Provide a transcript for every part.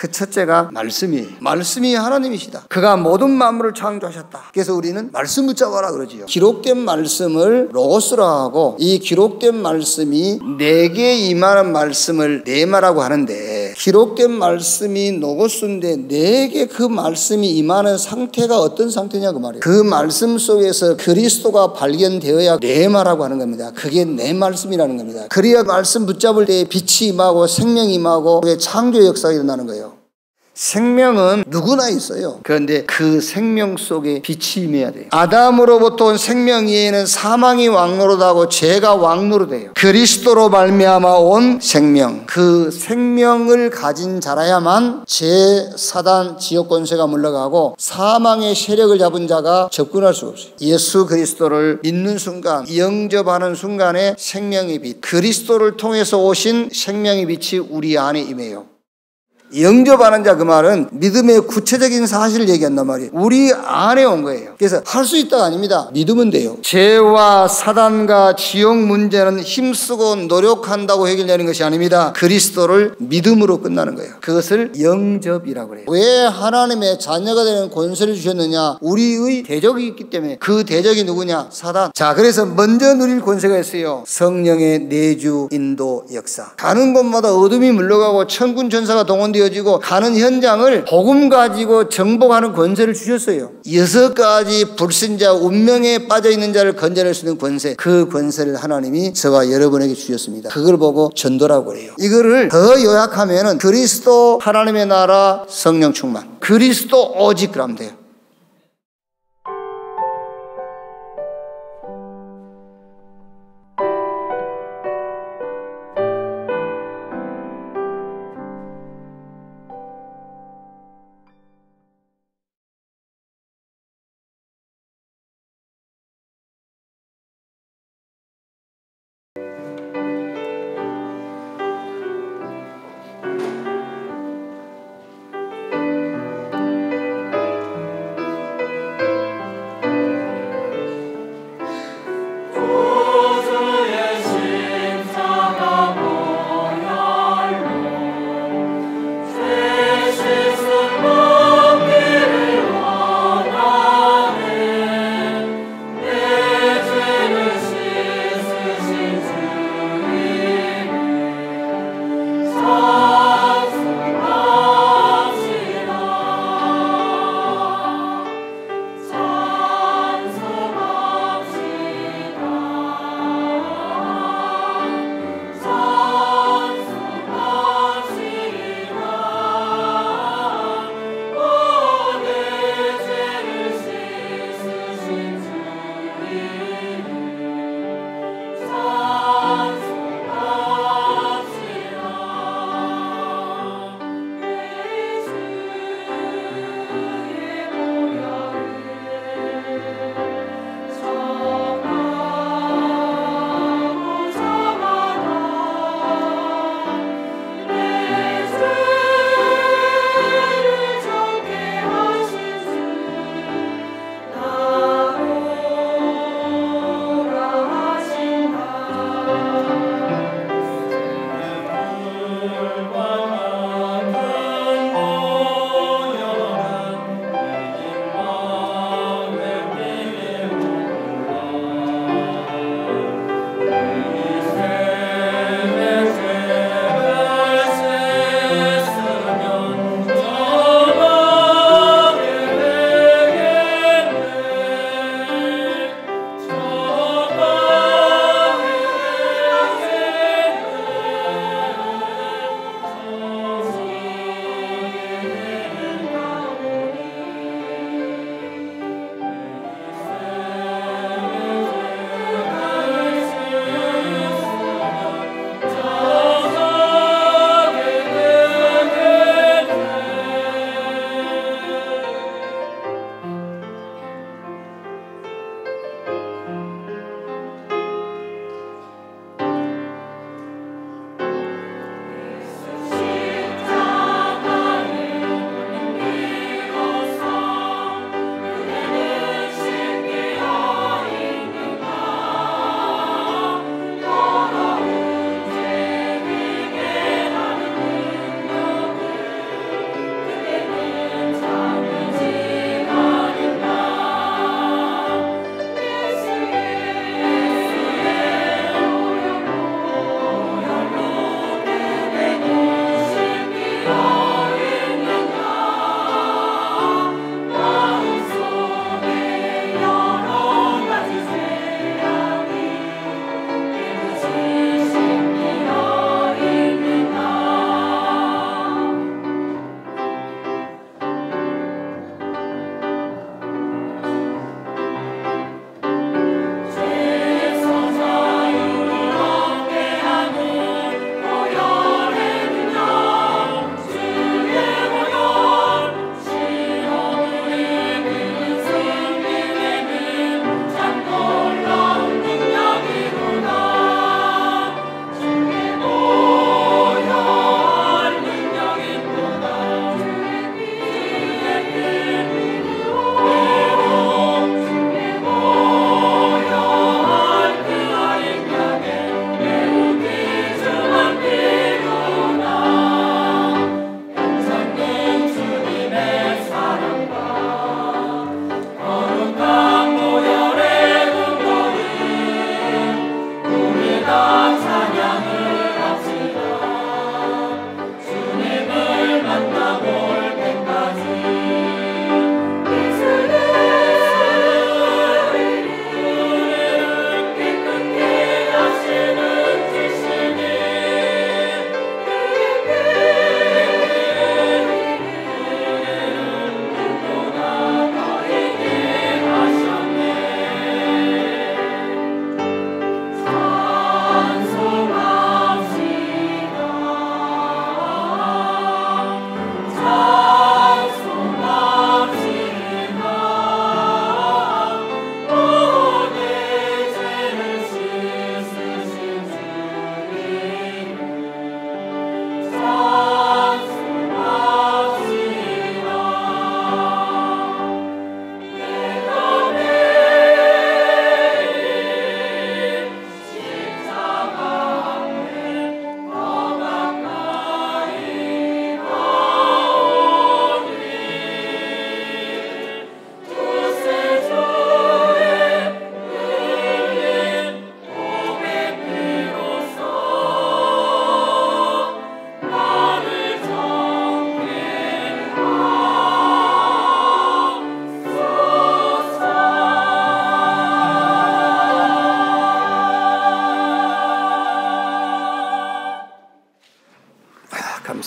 그 첫째가 말씀이에요. 말씀이 하나님이시다. 그가 모든 만물을 창조하셨다. 그래서 우리는 말씀 붙잡아라 그러지요. 기록된 말씀을 로고스라 하고, 이 기록된 말씀이 내게 임하는 말씀을 네마라고 하는데, 기록된 말씀이 로고스인데 내게 그 말씀이 임하는 상태가 어떤 상태냐 그 말이에요. 그 말씀 속에서 그리스도가 발견되어야 네마라고 하는 겁니다. 그게 내 말씀이라는 겁니다. 그래야 말씀 붙잡을 때 빛이 임하고 생명이 임하고 창조 역사가 일어나는 거예요. 생명은 누구나 있어요. 그런데 그 생명 속에 빛이 임해야 돼요. 아담으로부터 온 생명 위에는 사망이 왕노릇하고 죄가 왕노릇해요. 그리스도로 말미암아 온 생명, 그 생명을 가진 자라야만 죄, 사단, 지옥 권세가 물러가고 사망의 세력을 잡은 자가 접근할 수가 없어요. 예수 그리스도를 믿는 순간, 영접하는 순간에 생명의 빛, 그리스도를 통해서 오신 생명의 빛이 우리 안에 임해요. 영접하는 자, 그 말은 믿음의 구체적인 사실을 얘기한단 말이에요. 우리 안에 온 거예요. 그래서 할 수 있다가 아닙니다. 믿으면 돼요. 죄와 사단과 지옥 문제는 힘쓰고 노력한다고 해결되는 것이 아닙니다. 그리스도를 믿음으로 끝나는 거예요. 그것을 영접이라고 그래요. 왜 하나님의 자녀가 되는 권세를 주셨느냐? 우리의 대적이 있기 때문에. 그 대적이 누구냐? 사단. 자, 그래서 먼저 누릴 권세가 있어요. 성령의 내주 인도 역사. 가는 곳마다 어둠이 물러가고 천군 천사가 동원되어 지고 가는 현장을 복음 가지고 정복하는 권세를 주셨어요. 6가지 불신자 운명에 빠져있는 자를 건져낼 수 있는 권세, 그 권세를 하나님이 저와 여러분에게 주셨습니다. 그걸 보고 전도라고 해요. 이거를 더 요약하면 그리스도, 하나님의 나라, 성령 충만, 그리스도 오직 그러면 돼요.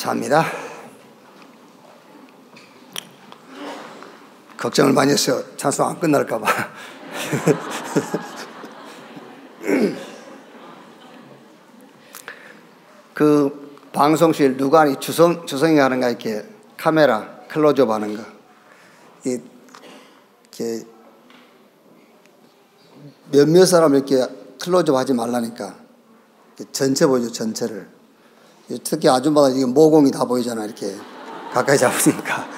감사합니다. 걱정을 많이 했어요. 찬송 안 끝날까 봐. 그 방송실 누가 주성이 하는가 이렇게 카메라 클로즈업 하는 거. 이렇게 몇몇 사람 이렇게 클로즈업 하지 말라니까 전체 보여줘, 전체를. 특히 아줌마가 이게 모공이 다 보이잖아, 이렇게 가까이 잡으니까.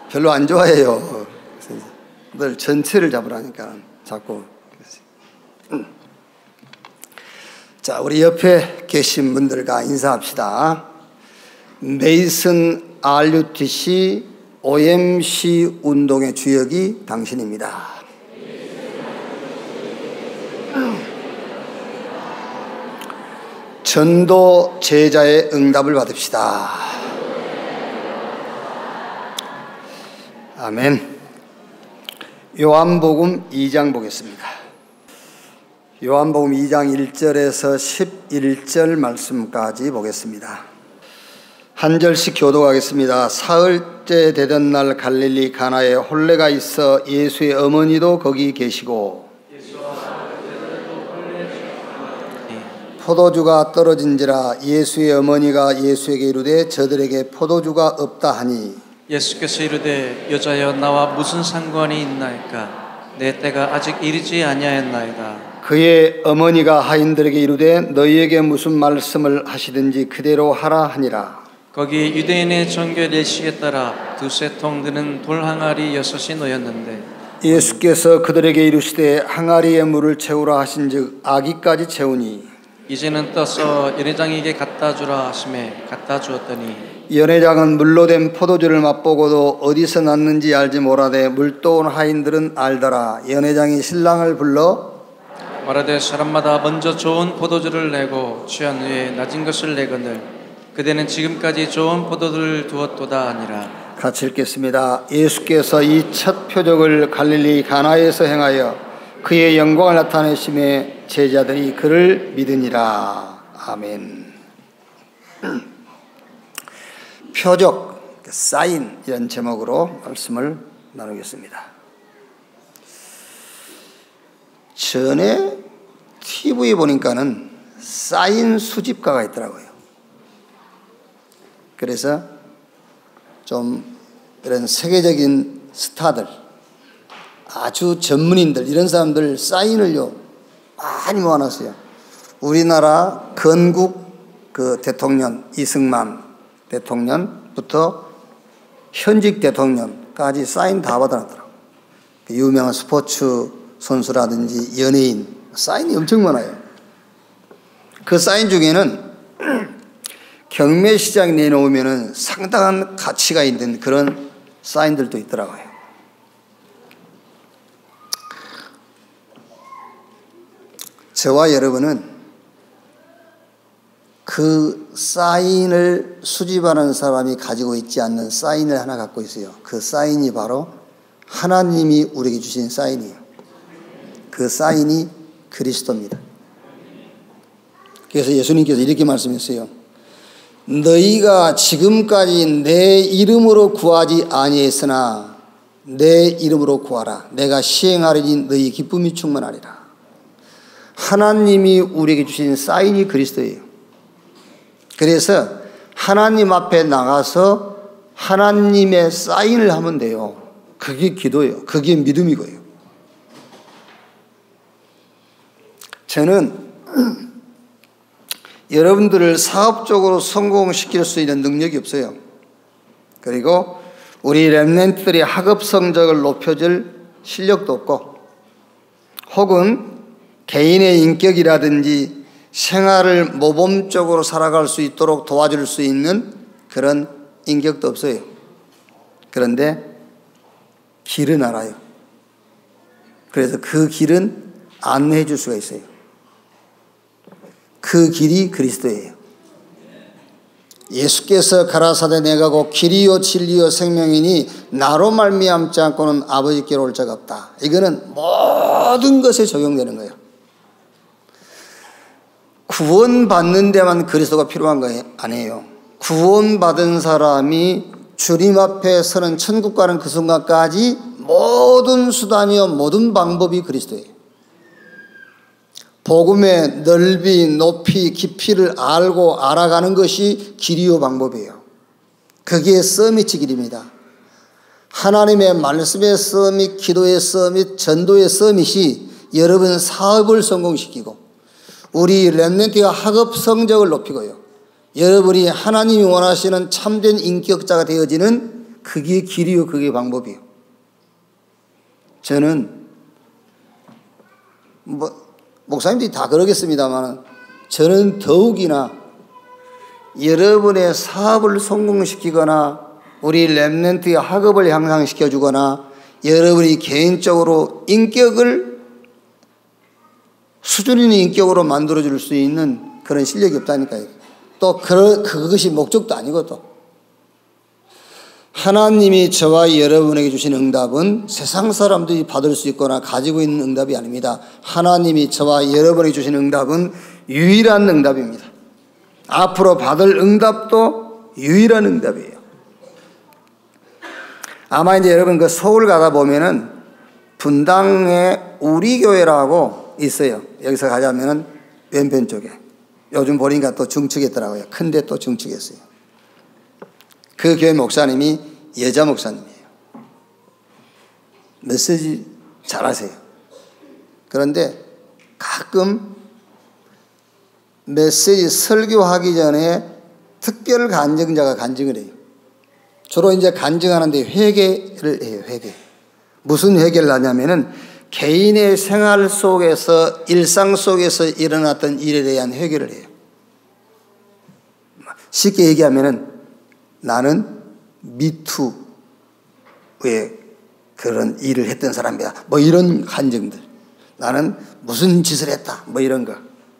별로 안 좋아해요. 늘 전체를 잡으라니까 자꾸. 자, 우리 옆에 계신 분들과 인사합시다. 메이슨 RUTC OMC 운동의 주역이 당신입니다. 전도 제자의 응답을 받읍시다. 아멘. 요한복음 2장 보겠습니다. 요한복음 2장 1절에서 11절 말씀까지 보겠습니다. 한 절씩 교독하겠습니다. 사흘째 되던 날 갈릴리 가나에 혼례가 있어 예수의 어머니도 거기 계시고 포도주가 떨어진지라 예수의 어머니가 예수에게 이르되 저들에게 포도주가 없다 하니 예수께서 이르되 여자여 나와 무슨 상관이 있나이까 내 때가 아직 이르지 아니하였나이다. 그의 어머니가 하인들에게 이르되 너희에게 무슨 말씀을 하시든지 그대로 하라 하니라. 거기 유대인의 정결 일식에 따라 두세 통 드는 돌 항아리 6이 놓였는데 예수께서 그들에게 이르시되 항아리에 물을 채우라 하신즉 아기까지 채우니 이제는 떠서 연회장에게 갖다 주라 하시매 갖다 주었더니 연회장은 물로 된 포도주를 맛보고도 어디서 났는지 알지 못하되 물도 온 하인들은 알더라. 연회장이 신랑을 불러 말하되 사람마다 먼저 좋은 포도주를 내고 취한 후에 낮은 것을 내거늘 그대는 지금까지 좋은 포도주를 두었도다 아니라. 같이 읽겠습니다. 예수께서 이 첫 표적을 갈릴리 가나에서 행하여 그의 영광을 나타내심에 제자들이 그를 믿으니라. 아멘. 표적, 사인 이런 제목으로 말씀을 나누겠습니다. 전에 TV에 보니까는 사인 수집가가 있더라고요. 그래서 좀 이런 세계적인 스타들, 아주 전문인들 이런 사람들 사인을요 많이 모아놨어요. 우리나라 건국 그 대통령 이승만 대통령부터 현직 대통령까지 사인 다 받아놨더라고요. 유명한 스포츠 선수라든지 연예인 사인이 엄청 많아요. 그 사인 중에는 경매시장에 내놓으면 상당한 가치가 있는 그런 사인들도 있더라고요. 저와 여러분은 그 사인을 수집하는 사람이 가지고 있지 않는 사인을 하나 갖고 있어요. 그 사인이 바로 하나님이 우리에게 주신 사인이에요. 그 사인이 그리스도입니다. 그래서 예수님께서 이렇게 말씀했어요. 너희가 지금까지 내 이름으로 구하지 아니했으나 내 이름으로 구하라. 내가 시행하리니 너희 기쁨이 충만하리라. 하나님이 우리에게 주신 사인이 그리스도예요. 그래서 하나님 앞에 나가서 하나님의 사인을 하면 돼요. 그게 기도예요. 그게 믿음이고요. 저는 여러분들을 사업적으로 성공시킬 수 있는 능력이 없어요. 그리고 우리 렘넌트들의 학업 성적을 높여줄 실력도 없고 혹은 개인의 인격이라든지 생활을 모범적으로 살아갈 수 있도록 도와줄 수 있는 그런 인격도 없어요. 그런데 길은 알아요. 그래서 그 길은 안내해 줄 수가 있어요. 그 길이 그리스도예요. 예수께서 가라사대 내가 곧 길이요 진리요 생명이니 나로 말미암지 않고는 아버지께로 올 자가 없다. 이거는 모든 것에 적용되는 거예요. 구원받는 데만 그리스도가 필요한 거 아니에요. 구원받은 사람이 주님 앞에 서는 천국 가는 그 순간까지 모든 수단이요 모든 방법이 그리스도예요. 복음의 넓이, 높이, 깊이를 알고 알아가는 것이 길이요 방법이에요. 그게 서밋 길입니다. 하나님의 말씀의 서밋, 기도의 서밋, 전도의 서밋이 여러분 사업을 성공시키고 우리 렘넌트가 학업 성적을 높이고요. 여러분이 하나님이 원하시는 참된 인격자가 되어지는 그게 길이요, 그게 방법이에요. 저는 목사님들이 다 그러겠습니다만 저는 더욱이나 여러분의 사업을 성공시키거나 우리 렘넌트의 학업을 향상시켜주거나 여러분이 개인적으로 인격을 수준 있는 인격으로 만들어줄 수 있는 그런 실력이 없다니까요. 또 그것이 목적도 아니고 또 하나님이 저와 여러분에게 주신 응답은 세상 사람들이 받을 수 있거나 가지고 있는 응답이 아닙니다. 하나님이 저와 여러분에게 주신 응답은 유일한 응답입니다. 앞으로 받을 응답도 유일한 응답이에요. 아마 이제 여러분 그 서울 가다 보면은 분당에 우리 교회라고 있어요. 여기서 가자면은 왼편 쪽에. 요즘 보니까 또 중축했더라고요. 큰데 또 중축했어요. 그 교회 목사님이 여자 목사님이에요. 메시지 잘하세요. 그런데 가끔 메시지 설교하기 전에 특별 간증자가 간증을 해요. 주로 이제 간증하는데 회개를 해요. 회개. 무슨 회개를 하냐면은 개인의 생활 속에서 일상 속에서 일어났던 일에 대한 회개를 해요. 쉽게 얘기하면은 나는 미투의 그런 일을 했던 사람이다. 뭐 이런 간증들. 나는 무슨 짓을 했다. 뭐 이런 거.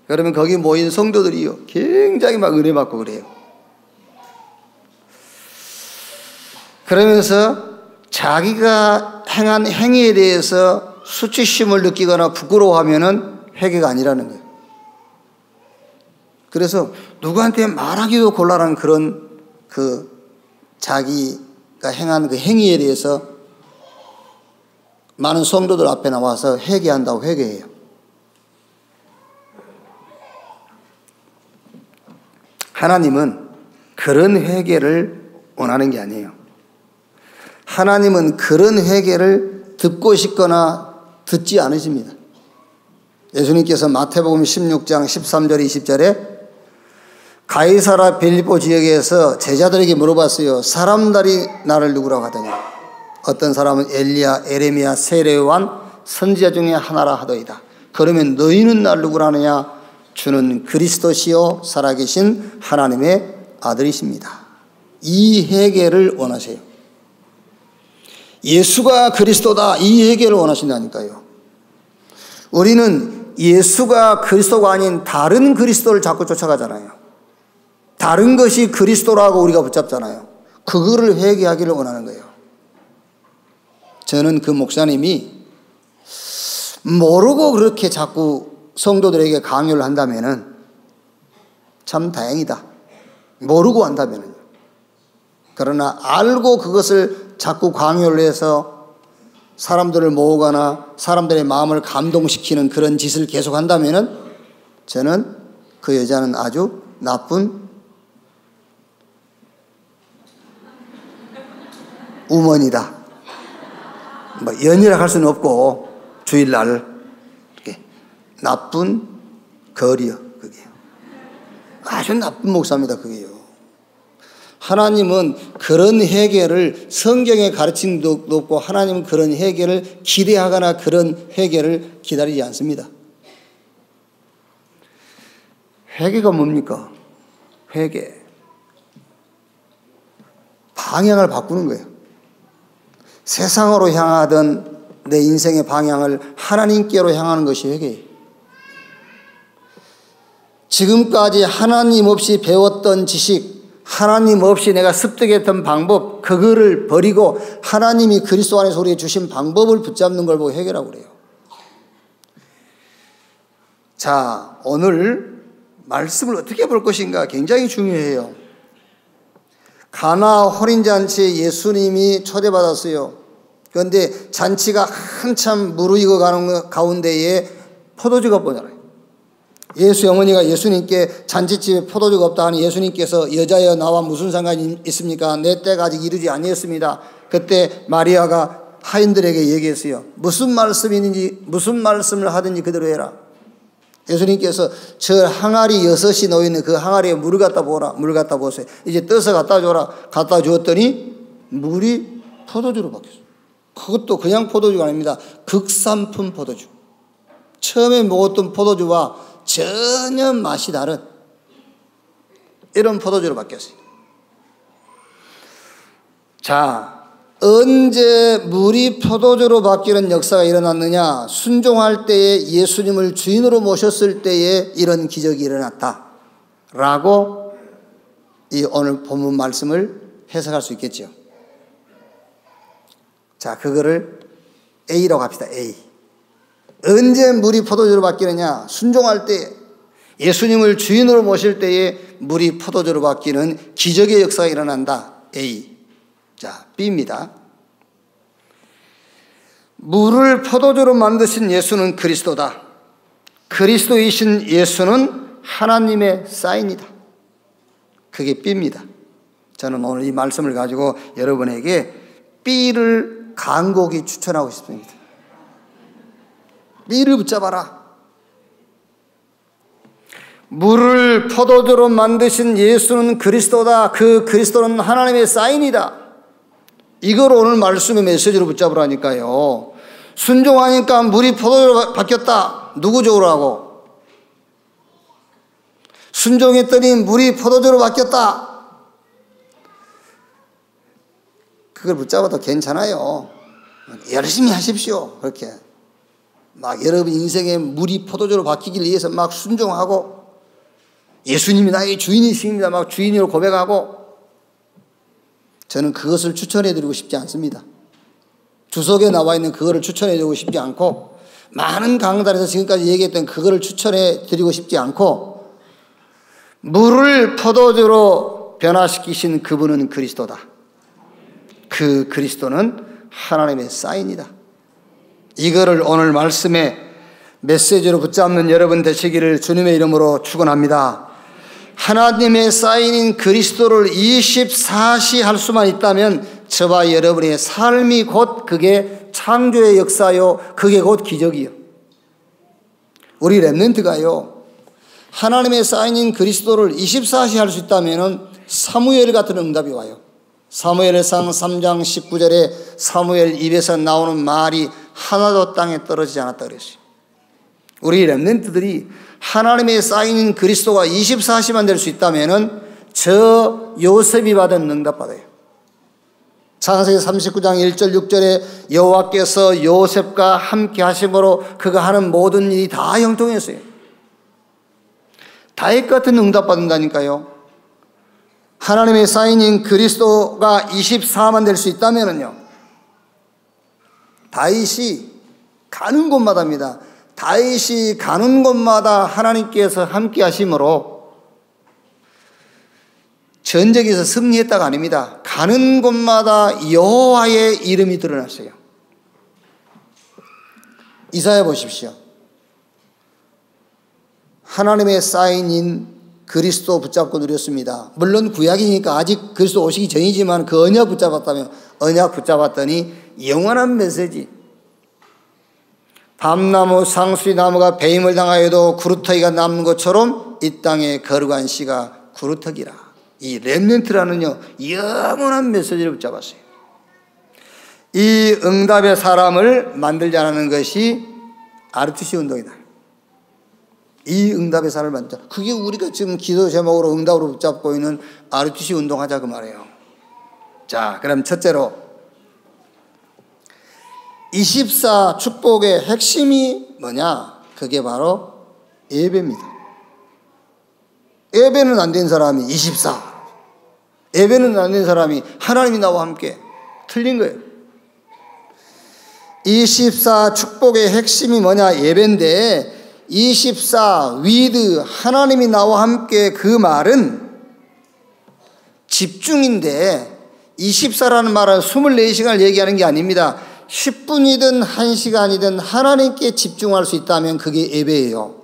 그러면 거기 모인 성도들이요 굉장히 막 은혜 받고 그래요. 그러면서 자기가 행한 행위에 대해서 수치심을 느끼거나 부끄러워하면은 회개가 아니라는 거예요. 그래서 누구한테 말하기도 곤란한 그런 자기가 행한 그 행위에 대해서 많은 성도들 앞에 나와서 회개한다고 회개해요. 하나님은 그런 회개를 원하는 게 아니에요. 하나님은 그런 회개를 듣고 싶거나 듣지 않으십니다. 예수님께서 마태복음 16장 13절 20절에 가이사라 빌립보 지역에서 제자들에게 물어봤어요. 사람들이 나를 누구라고 하더냐. 어떤 사람은 엘리야, 에레미야, 세례요한 선지자 중에 하나라 하더이다. 그러면 너희는 나를 누구라 하느냐. 주는 그리스도시요 살아계신 하나님의 아들이십니다. 이 회개를 원하세요. 예수가 그리스도다. 이 회개를 원하신다니까요. 우리는 예수가 그리스도가 아닌 다른 그리스도를 자꾸 쫓아가잖아요. 다른 것이 그리스도라고 우리가 붙잡잖아요. 그거를 회개하기를 원하는 거예요. 저는 그 목사님이 모르고 그렇게 자꾸 성도들에게 강요를 한다면은 참 다행이다. 모르고 한다면은. 그러나 알고 그것을 자꾸 강요를 해서 사람들을 모으거나 사람들의 마음을 감동시키는 그런 짓을 계속 한다면은 저는 그 여자는 아주 나쁜 우먼이다. 뭐 연이라 할 수는 없고 주일날 이렇게 나쁜 거리요. 그게요. 아주 나쁜 목사입니다. 그게요. 하나님은 그런 회개를 성경에 가르친 적도 없고 하나님은 그런 회개를 기대하거나 그런 회개를 기다리지 않습니다. 회개가 뭡니까? 회개. 방향을 바꾸는 거예요. 세상으로 향하던 내 인생의 방향을 하나님께로 향하는 것이 회개예요. 지금까지 하나님 없이 배웠던 지식, 하나님 없이 내가 습득했던 방법, 그거를 버리고 하나님이 그리스도 안에서 우리에게 주신 방법을 붙잡는 걸 보고 회개라고 그래요. 자, 오늘 말씀을 어떻게 볼 것인가 굉장히 중요해요. 가나 혼인잔치에 예수님이 초대받았어요. 그런데 잔치가 한참 무르익어 가는 가운데에 포도주가 보잖아요. 예수 어머니가 예수님께 잔치집에 포도주가 없다 하니 예수님께서 여자여 나와 무슨 상관이 있습니까? 내 때가 아직 이르지 아니었습니다. 그때 마리아가 하인들에게 얘기했어요. 무슨 말씀이든지 무슨 말씀을 하든지 그대로 해라. 예수님께서 저 항아리 6이 놓여있는 그 항아리에 물을 갖다 보라. 물 갖다 보세요. 이제 떠서 갖다 줘라. 갖다 주었더니 물이 포도주로 바뀌었어요. 그것도 그냥 포도주가 아닙니다. 극산품 포도주. 처음에 먹었던 포도주와 전혀 맛이 다른 이런 포도주로 바뀌었어요. 자, 언제 물이 포도주로 바뀌는 역사가 일어났느냐? 순종할 때에 예수님을 주인으로 모셨을 때에 이런 기적이 일어났다라고 이 오늘 본문 말씀을 해석할 수 있겠죠. 자, 그거를 A라고 합시다. A. 언제 물이 포도주로 바뀌느냐? 순종할 때, 예수님을 주인으로 모실 때에 물이 포도주로 바뀌는 기적의 역사가 일어난다. A. 자, B입니다. 물을 포도주로 만드신 예수는 그리스도다. 그리스도이신 예수는 하나님의 사인이다. 그게 B입니다. 저는 오늘 이 말씀을 가지고 여러분에게 B를 간곡히 추천하고 싶습니다. B를 붙잡아라. 물을 포도주로 만드신 예수는 그리스도다. 그 그리스도는 하나님의 사인이다. 이걸 오늘 말씀의 메시지로 붙잡으라니까요. 순종하니까 물이 포도주로 바뀌었다. 누구 좋으라고? 순종했더니 물이 포도주로 바뀌었다. 그걸 붙잡아도 괜찮아요. 열심히 하십시오. 그렇게 막 여러분 인생에 물이 포도주로 바뀌기 위해서 막 순종하고 예수님이 나의 주인이십니다. 막 주인으로 고백하고, 저는 그것을 추천해드리고 싶지 않습니다. 주석에 나와 있는 그거를 추천해드리고 싶지 않고, 많은 강단에서 지금까지 얘기했던 그거를 추천해드리고 싶지 않고, 물을 포도주로 변화시키신 그분은 그리스도다. 그 그리스도는 하나님의 사인이다. 이거를 오늘 말씀의 메시지로 붙잡는 여러분 되시기를 주님의 이름으로 축원합니다. 하나님의 사인인 그리스도를 24시 할 수만 있다면 저와 여러분의 삶이 곧 그게 창조의 역사요, 그게 곧 기적이요. 우리 렘넌트가요, 하나님의 사인인 그리스도를 24시 할 수 있다면 사무엘 같은 응답이 와요. 사무엘상 3장 19절에 사무엘 입에서 나오는 말이 하나도 땅에 떨어지지 않았다 그랬어요. 우리 렘넌트들이 하나님의 사인인 그리스도가 24시만 될 수 있다면 저 요셉이 받은 응답 받아요. 창세기 39장 1절 6절에 여호와께서 요셉과 함께 하심으로 그가 하는 모든 일이 다 형통했어요. 다윗 같은 응답 받는다니까요. 하나님의 사인인 그리스도가 24만 될 수 있다면요, 다윗이 가는 곳마다입니다. 다윗이 가는 곳마다 하나님께서 함께 하심으로 전쟁에서 승리했다가 아닙니다. 가는 곳마다 여호와의 이름이 드러났어요. 이사야 보십시오. 하나님의 사인인 그리스도 붙잡고 누렸습니다. 물론 구약이니까 아직 그리스도 오시기 전이지만 그 언약 붙잡았다면, 언약 붙잡았더니 영원한 메시지. 밤나무 상수리나무가 배임을 당하여도 구루터기가 남는 것처럼 이 땅에 거룩한 씨가 구루터기라. 이 렘넌트라는요, 영원한 메시지를 붙잡았어요. 이 응답의 사람을 만들자는 것이 RTC 운동이다. 이 응답의 사람을 만들자. 그게 우리가 지금 기도 제목으로 응답으로 붙잡고 있는 RTC 운동하자 그 말이에요. 자, 그럼 첫째로 24 축복의 핵심이 뭐냐? 그게 바로 예배입니다. 예배는 안 된 사람이 24. 예배는 안 된 사람이 하나님이 나와 함께. 틀린 거예요. 24 축복의 핵심이 뭐냐? 예배인데 24 with 하나님이 나와 함께 그 말은 집중인데 24라는 말은 24시간을 얘기하는 게 아닙니다. 10분이든 1시간이든 하나님께 집중할 수 있다면 그게 예배예요.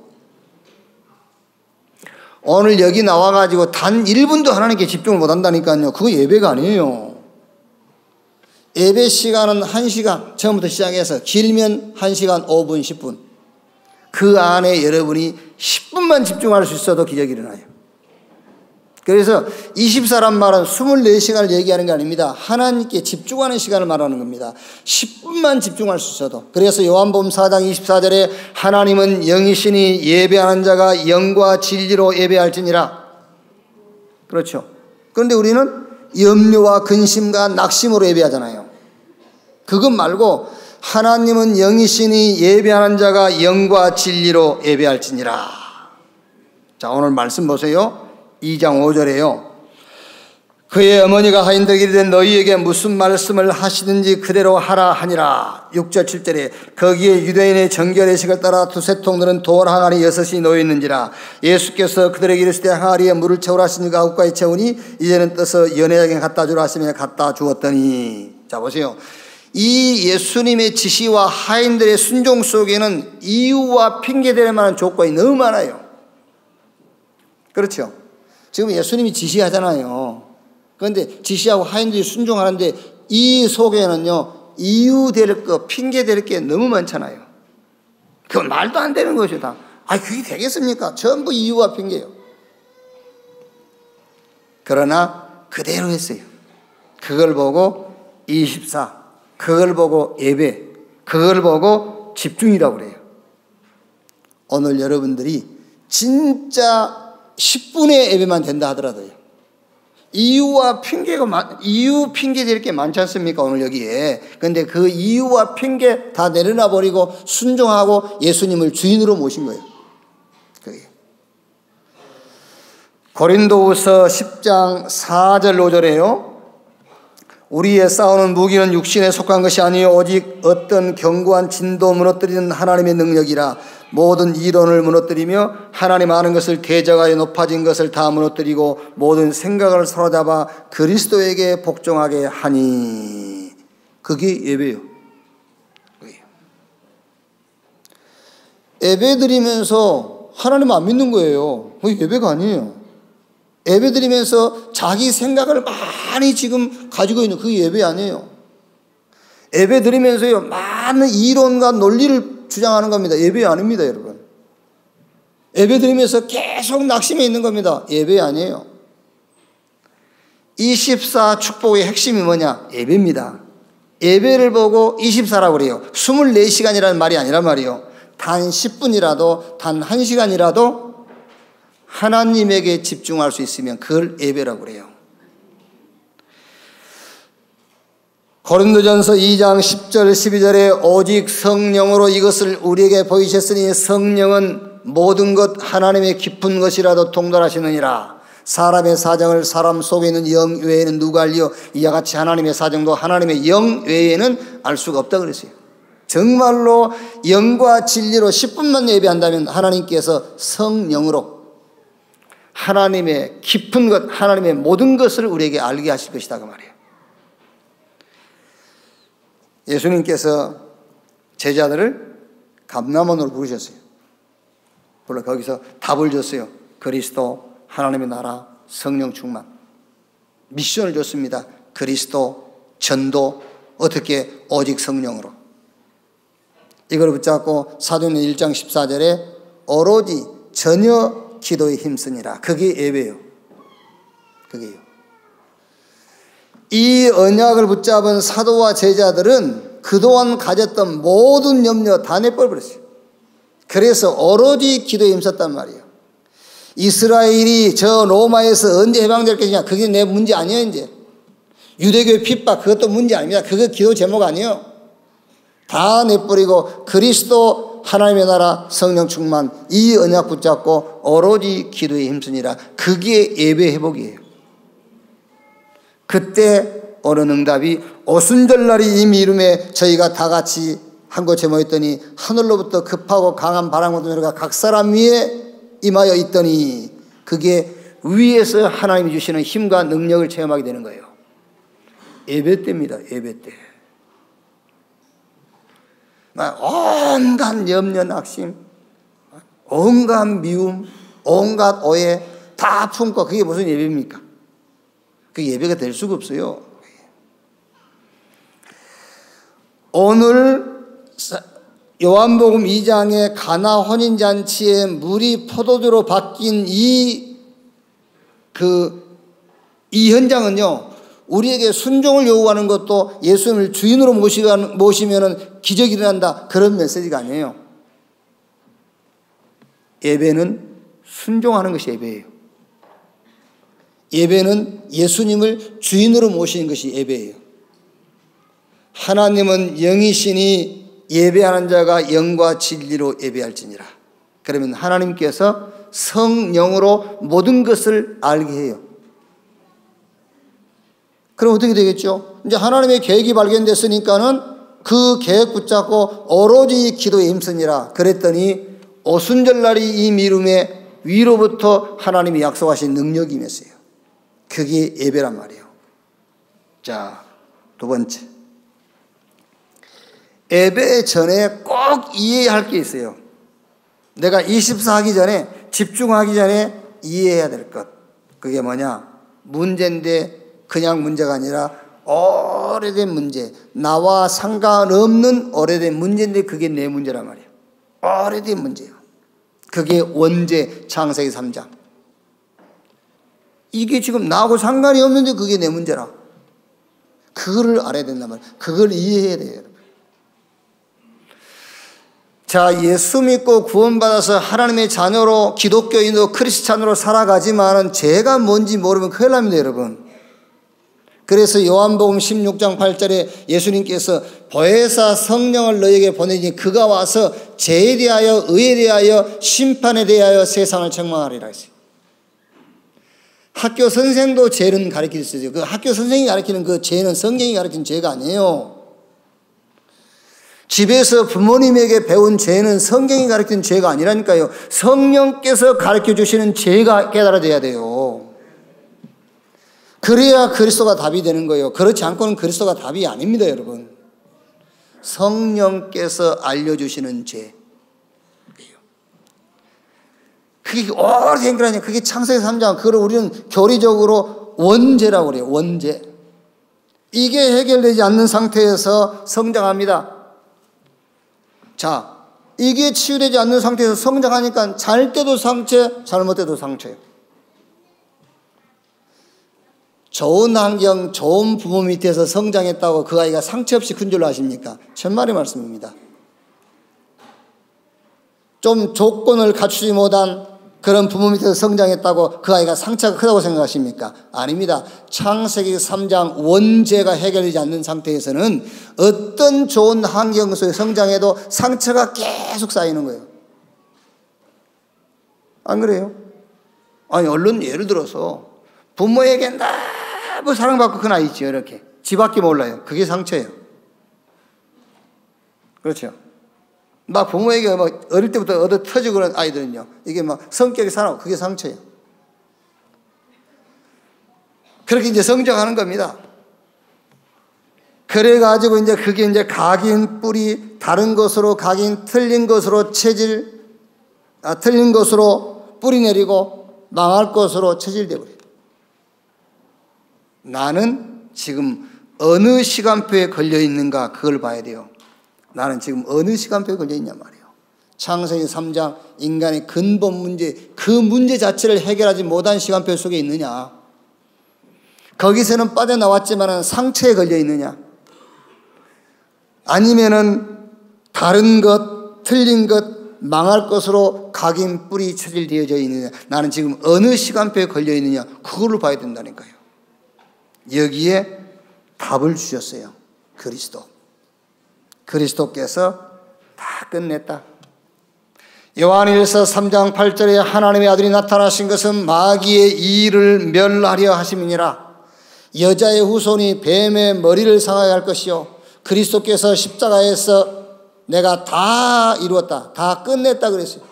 오늘 여기 나와가지고 단 1분도 하나님께 집중을 못한다니까요. 그거 예배가 아니에요. 예배 시간은 1시간, 처음부터 시작해서 길면 1시간 5분, 10분. 그 안에 여러분이 10분만 집중할 수 있어도 기적이 일어나요. 그래서 24란 말은 24시간을 얘기하는 게 아닙니다. 하나님께 집중하는 시간을 말하는 겁니다. 10분만 집중할 수 있어도. 그래서 요한복음 4장 24절에 하나님은 영이시니 예배하는 자가 영과 진리로 예배할지니라. 그렇죠. 그런데 우리는 염려와 근심과 낙심으로 예배하잖아요. 그것 말고 하나님은 영이시니 예배하는 자가 영과 진리로 예배할지니라. 자, 오늘 말씀 보세요. 2장 5절에요. 그의 어머니가 하인들에게 이르되 너희에게 무슨 말씀을 하시든지 그대로 하라 하니라. 6절 7절에 거기에 유대인의 정결의식을 따라 두세 통들은 돌 항아리 6이 놓여있는지라. 예수께서 그들에게 이르시되 항아리에 물을 채우라 하시니까 아홉가지 채우니 이제는 떠서 연회에게 갖다 주라 하시며 갖다 주었더니. 자, 보세요. 이 예수님의 지시와 하인들의 순종 속에는 이유와 핑계될 만한 조건이 너무 많아요. 그렇죠. 지금 예수님이 지시하잖아요. 그런데 지시하고 하인들이 순종하는데 이 속에는요, 이유 될 거, 핑계 될 게 너무 많잖아요. 그건 말도 안 되는 것이죠, 다. 그게 되겠습니까? 전부 이유와 핑계예요. 그러나 그대로 했어요. 그걸 보고 24, 그걸 보고 예배, 그걸 보고 집중이라고 그래요. 오늘 여러분들이 진짜 10분의 예배만 된다 하더라도요. 이유 핑계 될 게 많지 않습니까? 오늘 여기에. 그런데 그 이유와 핑계 다 내려놔 버리고 순종하고 예수님을 주인으로 모신 거예요. 그게. 고린도후서 10장 4절 5절에요. 우리의 싸우는 무기는 육신에 속한 것이 아니요 오직 어떤 견고한 진도 무너뜨리는 하나님의 능력이라. 모든 이론을 무너뜨리며 하나님 아는 것을 대적하여 높아진 것을 다 무너뜨리고 모든 생각을 사로잡아 그리스도에게 복종하게 하니. 그게 예배예요. 예배 드리면서 하나님 안 믿는 거예요. 그게 예배가 아니에요. 예배 드리면서 자기 생각을 많이 지금 가지고 있는 그게 예배 아니에요. 예배 드리면서요, 많은 이론과 논리를 주장하는 겁니다. 예배 아닙니다, 여러분. 예배 드리면서 계속 낙심해 있는 겁니다. 예배 아니에요. 24 축복의 핵심이 뭐냐? 예배입니다. 예배를 보고 24라고 그래요. 24시간이라는 말이 아니란 말이에요. 단 10분이라도, 단 1시간이라도 하나님에게 집중할 수 있으면 그걸 예배라고 그래요. 고린도전서 2장 10절 12절에 오직 성령으로 이것을 우리에게 보이셨으니 성령은 모든 것 하나님의 깊은 것이라도 통달하시느니라. 사람의 사정을 사람 속에 있는 영 외에는 누가 알리요? 이와 같이 하나님의 사정도 하나님의 영 외에는 알 수가 없다 그랬어요. 정말로 영과 진리로 10분만 예배한다면 하나님께서 성령으로 하나님의 깊은 것, 하나님의 모든 것을 우리에게 알게 하실 것이다 그 말이에요. 예수님께서 제자들을 감람원으로 부르셨어요. 물론 거기서 답을 줬어요. 그리스도, 하나님의 나라, 성령 충만. 미션을 줬습니다. 그리스도, 전도, 어떻게? 오직 성령으로. 이걸 붙잡고 사도행전 1장 14절에 오로지 전혀 기도에 힘쓰니라. 그게 예배예요. 그게요. 이 언약을 붙잡은 사도와 제자들은 그동안 가졌던 모든 염려 다 내버려버렸어요. 그래서 오로지 기도에 힘썼단 말이에요. 이스라엘이 저 로마에서 언제 해방될 것이냐, 그게 내 문제 아니에요. 이제 유대교의 핍박, 그것도 문제 아닙니다. 그거 기도 제목 아니에요. 다 내버리고 그리스도, 하나님의 나라, 성령 충만, 이 언약 붙잡고 오로지 기도에 힘쓰니라. 그게 예배 회복이에요. 그때 오는 응답이 오순절날이 이미 이름에 저희가 다 같이 한 곳에 모였더니 하늘로부터 급하고 강한 바람과 노래가 각 사람 위에 임하여 있더니 그게 위에서 하나님이 주시는 힘과 능력을 체험하게 되는 거예요. 예배 때입니다. 예배 때. 온갖 염려 낙심, 온갖 미움, 온갖 오해 다 품고 그게 무슨 예배입니까? 그 예배가 될 수가 없어요. 오늘 요한복음 2장의 가나 혼인잔치에 물이 포도주로 바뀐 이 현장은요, 우리에게 순종을 요구하는 것도 예수님을 주인으로 모시면 기적이 일어난다, 그런 메시지가 아니에요. 예배는 순종하는 것이 예배예요. 예배는 예수님을 주인으로 모시는 것이 예배예요. 하나님은 영이시니 예배하는 자가 영과 진리로 예배할지니라. 그러면 하나님께서 성령으로 모든 것을 알게 해요. 그럼 어떻게 되겠죠? 이제 하나님의 계획이 발견됐으니까는 그 계획 붙잡고 오로지 기도에 힘쓰니라. 그랬더니 오순절날이 이 미룸에 위로부터 하나님이 약속하신 능력이 임했어요. 그게 예배란 말이에요. 자, 두 번째. 예배 전에 꼭 이해해야 할 게 있어요. 내가 24하기 전에, 집중하기 전에 이해해야 될 것. 그게 뭐냐? 문제인데 그냥 문제가 아니라 오래된 문제, 나와 상관없는 오래된 문제인데 그게 내 문제란 말이에요. 오래된 문제예요. 그게 원죄, 창세기 3장. 이게 지금 나하고 상관이 없는데 그게 내 문제라. 그거를 알아야 된단 말이에요. 그걸 이해해야 돼요, 여러분. 자, 예수 믿고 구원받아서 하나님의 자녀로, 기독교인으로, 크리스찬으로 살아가지만 죄가 뭔지 모르면 큰일 납니다, 여러분. 그래서 요한복음 16장 8절에 예수님께서 보혜사 성령을 너에게 보내니 그가 와서 죄에 대하여, 의에 대하여, 심판에 대하여 세상을 책망하리라 했어요. 학교 선생도 죄는 가르칠 수 있어요. 그 학교 선생이 가르치는 그 죄는 성경이 가르치는 죄가 아니에요. 집에서 부모님에게 배운 죄는 성경이 가르치는 죄가 아니라니까요. 성령께서 가르쳐 주시는 죄가 깨달아져야 돼요. 그래야 그리스도가 답이 되는 거예요. 그렇지 않고는 그리스도가 답이 아닙니다, 여러분. 성령께서 알려주시는 죄. 그게 오래된 거라니까. 그게 창세기 3장. 그걸 우리는 교리적으로 원죄라고 그래요. 원죄. 이게 해결되지 않는 상태에서 성장합니다. 자, 이게 치유되지 않는 상태에서 성장하니까 잘 때도 상처, 잘못 때도 상처예요. 좋은 환경, 좋은 부모 밑에서 성장했다고 그 아이가 상처 없이 큰 줄로 아십니까? 천만의 말씀입니다. 좀 조건을 갖추지 못한 그런 부모 밑에서 성장했다고 그 아이가 상처가 크다고 생각하십니까? 아닙니다. 창세기 3장 원죄가 해결되지 않는 상태에서는 어떤 좋은 환경 속에 성장해도 상처가 계속 쌓이는 거예요. 안 그래요? 아니, 얼른 예를 들어서 부모에게 너무 사랑받고 큰 아이 있죠, 이렇게. 지밖에 몰라요. 그게 상처예요. 그렇죠? 막 부모에게 막 어릴 때부터 얻어 터지고 그런 아이들은요, 이게 막 성격이 살아나고 그게 상처예요. 그렇게 이제 성장하는 겁니다. 그래가지고 이제 그게 이제 각인 뿌리, 다른 것으로 각인, 틀린 것으로 틀린 것으로 뿌리 내리고 망할 것으로 체질되어 버려요. 나는 지금 어느 시간표에 걸려 있는가, 그걸 봐야 돼요. 나는 지금 어느 시간표에 걸려 있냐 말이에요. 창세기 3장 인간의 근본 문제, 그 문제 자체를 해결하지 못한 시간표 속에 있느냐, 거기서는 빠져나왔지만 상처에 걸려 있느냐, 아니면은 다른 것, 틀린 것, 망할 것으로 각인 뿌리 체질되어져 있느냐, 나는 지금 어느 시간표에 걸려 있느냐, 그걸로 봐야 된다니까요. 여기에 답을 주셨어요. 그리스도께서 다 끝냈다. 요한일서 3장 8절에 하나님의 아들이 나타나신 것은 마귀의 일을 멸하려 하심이니라. 여자의 후손이 뱀의 머리를 상하게 할 것이요, 그리스도께서 십자가에서 내가 다 이루었다. 다 끝냈다 그랬어요.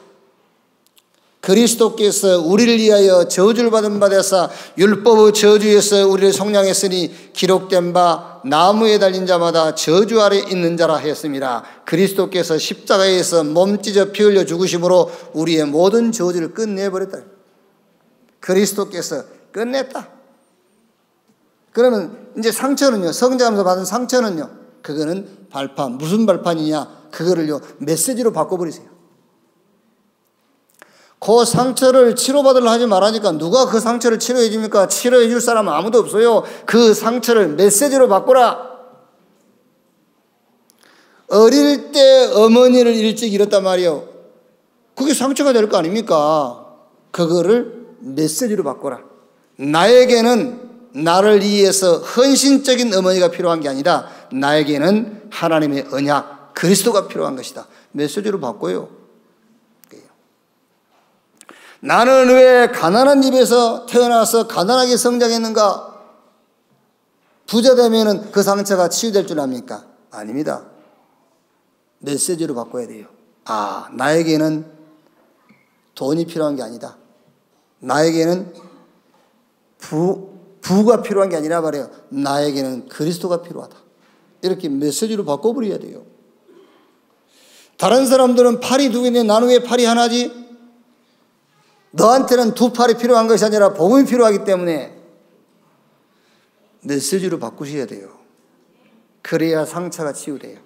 그리스도께서 우리를 위하여 저주를 받은 바 되사 율법의 저주에서 우리를 속량했으니 기록된 바 나무에 달린 자마다 저주 아래 있는 자라 했습니다. 그리스도께서 십자가에서 몸 찢어 피 흘려 죽으심으로 우리의 모든 저주를 끝내버렸다. 그리스도께서 끝냈다. 그러면 이제 상처는요, 성장하면서 받은 상처는요, 그거는 발판. 무슨 발판이냐? 그거를요, 메시지로 바꿔버리세요. 그 상처를 치료받으려 하지 말라니까 누가 그 상처를 치료해 줍니까? 치료해 줄 사람은 아무도 없어요. 그 상처를 메시지로 바꾸라. 어릴 때 어머니를 일찍 잃었단 말이에요. 그게 상처가 될 거 아닙니까? 그거를 메시지로 바꾸라. 나에게는 나를 위해서 헌신적인 어머니가 필요한 게 아니라 나에게는 하나님의 언약, 그리스도가 필요한 것이다. 메시지로 바꿔요. 나는 왜 가난한 집에서 태어나서 가난하게 성장했는가? 부자 되면은 그 상처가 치유될 줄 압니까? 아닙니다. 메시지로 바꿔야 돼요. 아, 나에게는 돈이 필요한 게 아니다. 나에게는 부가 필요한 게 아니라 말이에요. 나에게는 그리스도가 필요하다. 이렇게 메시지로 바꿔버려야 돼요. 다른 사람들은 팔이 두 개인데 나는 왜 팔이 하나지? 너한테는 두 팔이 필요한 것이 아니라 복음이 필요하기 때문에 메시지로 바꾸셔야 돼요. 그래야 상처가 치유돼요.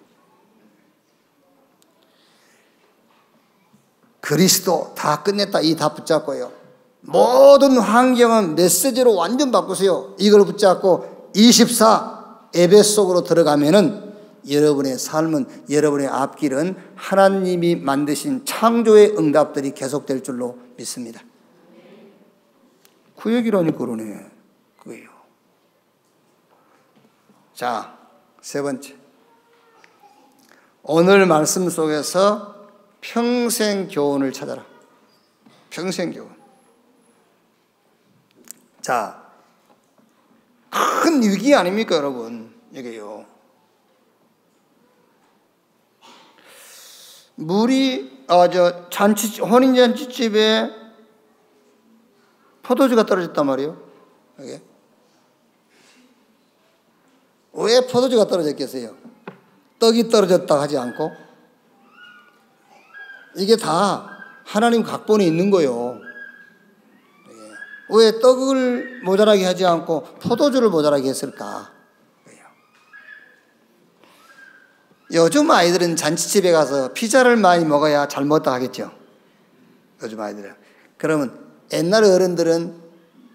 그리스도 다 끝냈다. 이 다 붙잡고요. 모든 환경은 메시지로 완전 바꾸세요. 이걸 붙잡고 24 예배 속으로 들어가면은 여러분의 삶은, 여러분의 앞길은 하나님이 만드신 창조의 응답들이 계속될 줄로 믿습니다. 그 얘기라니까 그러네. 그거예요. 자, 세 번째. 오늘 말씀 속에서 평생 교훈을 찾아라. 평생 교훈. 자, 큰 위기 아닙니까, 여러분? 이게요. 물이 혼인잔치집에 포도주가 떨어졌단 말이에요. 이게. 왜 포도주가 떨어졌겠어요? 떡이 떨어졌다 하지 않고 이게 다 하나님 각본에 있는 거예요. 왜 떡을 모자라게 하지 않고 포도주를 모자라게 했을까? 요즘 아이들은 잔치집에 가서 피자를 많이 먹어야 잘 먹었다 하겠죠. 요즘 아이들은. 그러면 옛날 어른들은